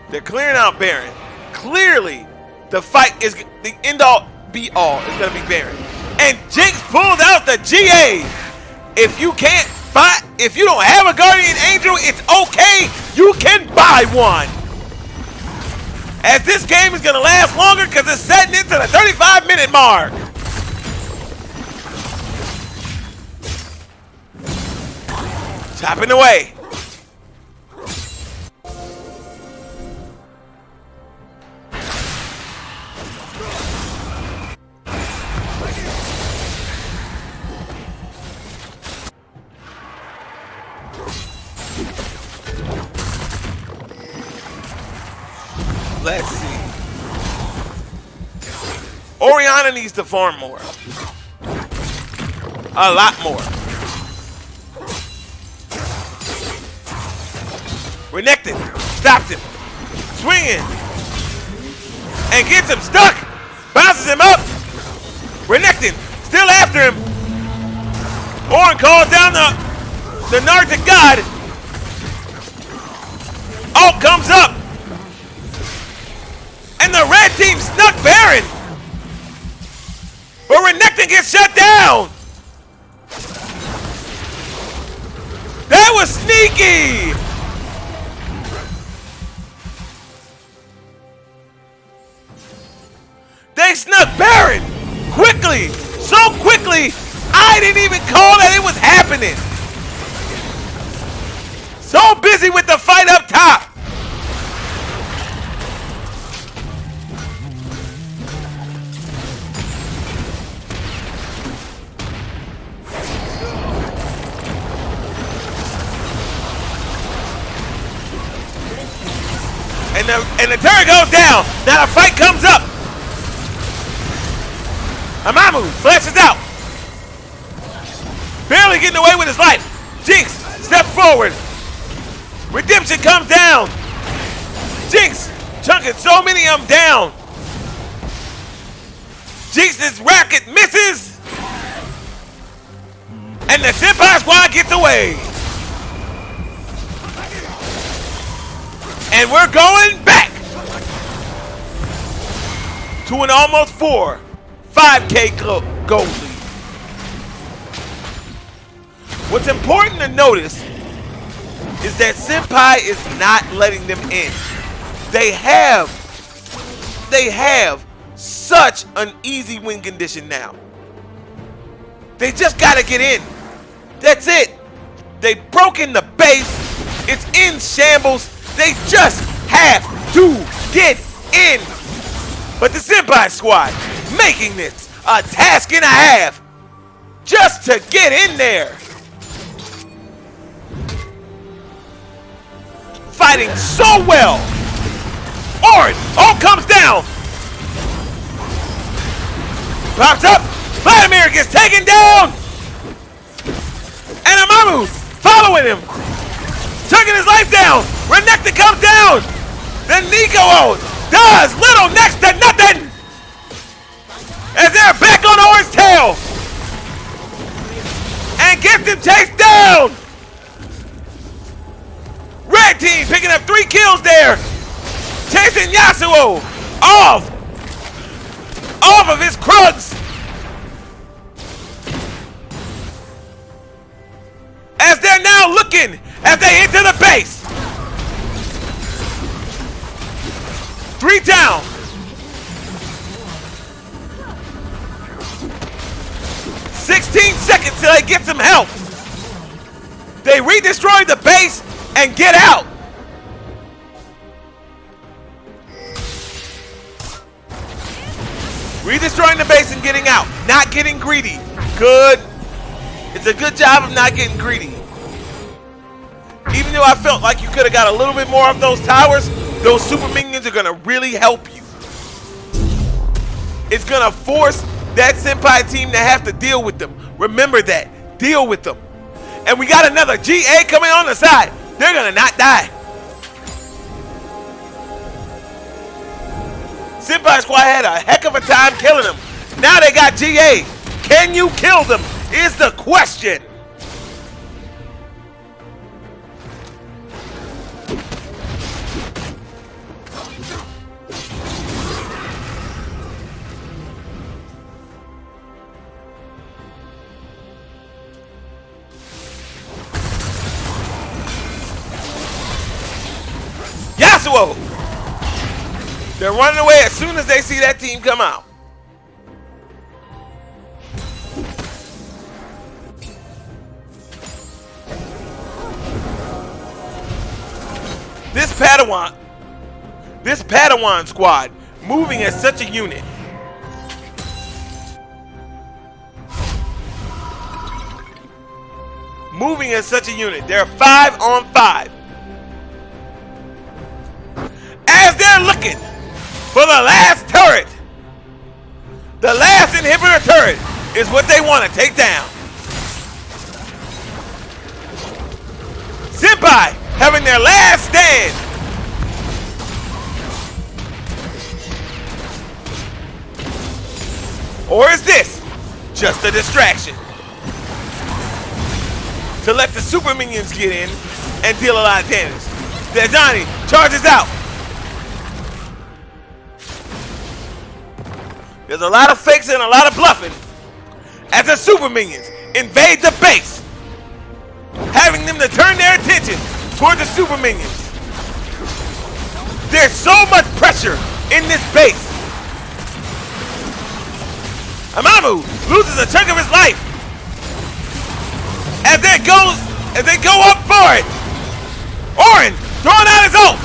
They're clearing out Baron. Clearly, the fight is the end-all, be-all is going to be Baron. And Jinx pulled out the GA. If you can't fight, if you don't have a Guardian Angel, it's okay. You can buy one. As this game is going to last longer because it's setting into the 35-minute mark. Chopping away. Let's see. Oriana needs to farm more. A lot more. Renekton stopped him. Swinging. And gets him stuck. Bounces him up. Renekton still after him. Orin calls down the Nartic God. Ult comes up. And the red team snuck Baron. But Renekton gets shut down. That was sneaky. They snuck Baron quickly. So quickly, I didn't even call that it was happening. So busy with the fight up top. And the turret goes down. Now the fight comes up. Amamu flashes out. Barely getting away with his life. Jinx steps forward. Redemption comes down. Jinx chunking so many of them down. Jinx's racket misses. And the Senpai squad gets away. And we're going back to an almost 5K goal lead. What's important to notice is that Senpai is not letting them in. They have such an easy win condition now. They just gotta get in. That's it. They've broken the base. It's in shambles. They just have to get in. But the Senpai squad making this a task and a half just to get in there. Fighting so well. Orange all comes down. Pops up. Vladimir gets taken down. And Amamu following him. Chugging his life down. Renekton comes down. Then Nico ult does little next to nothing. As they're back on Orange's tail. And gets him chased down. Red team picking up 3 kills there. Chasing Yasuo off of his Krugs. now looking as they enter the base. 3 down. Seconds till they get some help. They re-destroy the base and get out. Re-destroying the base and getting out. Not getting greedy. Good. It's a good job of not getting greedy. Even though I felt like you could have got a little bit more of those towers, those super minions are going to really help you. It's going to force that Senpai team to have to deal with them. Remember that. Deal with them. And we got another GA coming on the side. They're going to not die. Senpai Squad had a heck of a time killing them. Now they got GA. Can you kill them is the question. Yasuo! They're running away as soon as they see that team come out. This Padawan squad moving as such a unit. Moving as such a unit. They're 5 on 5. As they're looking for the last turret. The last inhibitor turret is what they want to take down. Senpai having their last stand. Or is this just a distraction? To let the super minions get in and deal a lot of damage. Dejani charges out. There's a lot of fakes and a lot of bluffing as the super minions invade the base, having them to turn their attention toward the super minions. There's so much pressure in this base. Amamu loses a chunk of his life as they go up for it. Orin throwing out his ult.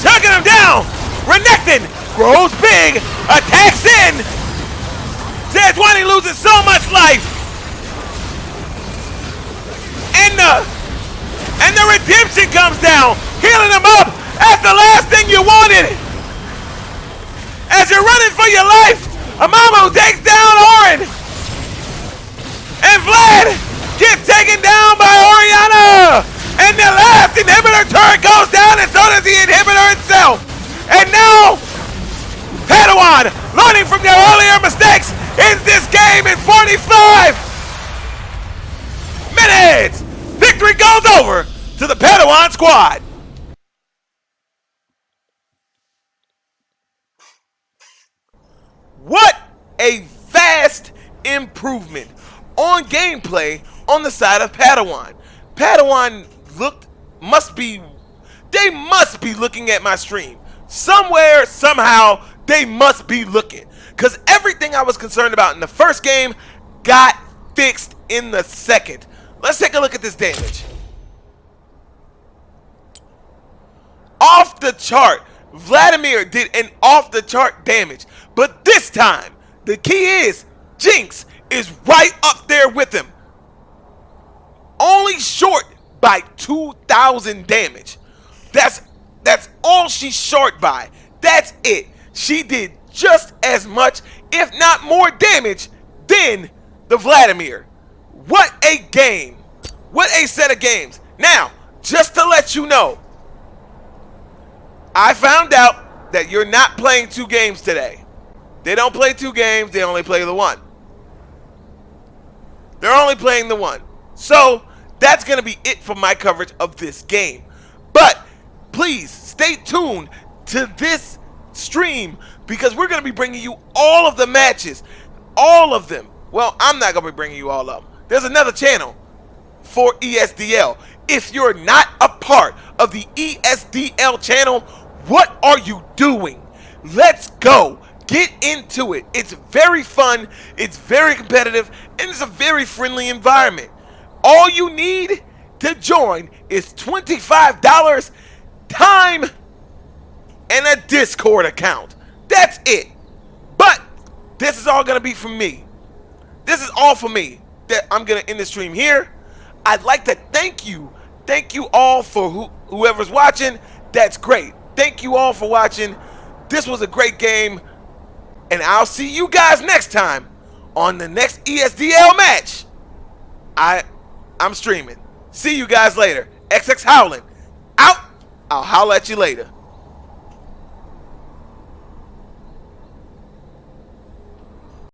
Chucking him down. Renekton grows big, attacks in. Sejuani loses so much life. And the redemption comes down, healing him up. That's the last thing you wanted. As you're running for your life, Amamu takes down Orin. And Vlad gets taken down by Oriana. And the last inhibitor turret goes down, and so does the inhibitor itself. And now, Padawan, learning from their earlier mistakes, ends this game in 45 minutes. Victory goes over to the Padawan squad. What a vast improvement on gameplay on the side of Padawan. Padawan must be looking at my stream. Somewhere, somehow, they must be looking. Because everything I was concerned about in the first game got fixed in the second. Let's take a look at this damage. Off the chart. Vladimir did an off the chart damage. But this time, the key is Jinx is right up there with him. Only short by 2,000 damage. That's all she's short by. That's it. She did just as much, if not more damage than the Vladimir. What a game. What a set of games. Now, just to let you know, I found out that you're not playing 2 games today. They don't play 2 games, they only play the 1. They're only playing the 1. So, that's going to be it for my coverage of this game. But, please, stay tuned to this stream because we're going to be bringing you all of the matches. All of them. Well, I'm not going to be bringing you all up. There's another channel for ESDL. If you're not a part of the ESDL channel, what are you doing? Let's go. Get into it. It's very fun, it's very competitive, and it's a very friendly environment. All you need to join is $25, time, and a Discord account. That's it. But this is all going to be for me. This is all for me. That I'm going to end the stream here. I'd like to thank you. Thank you all for whoever's watching. That's great. Thank you all for watching. This was a great game. And I'll see you guys next time on the next ESDL match. I'm streaming. See you guys later. XX Howling. Out. I'll holler at you later.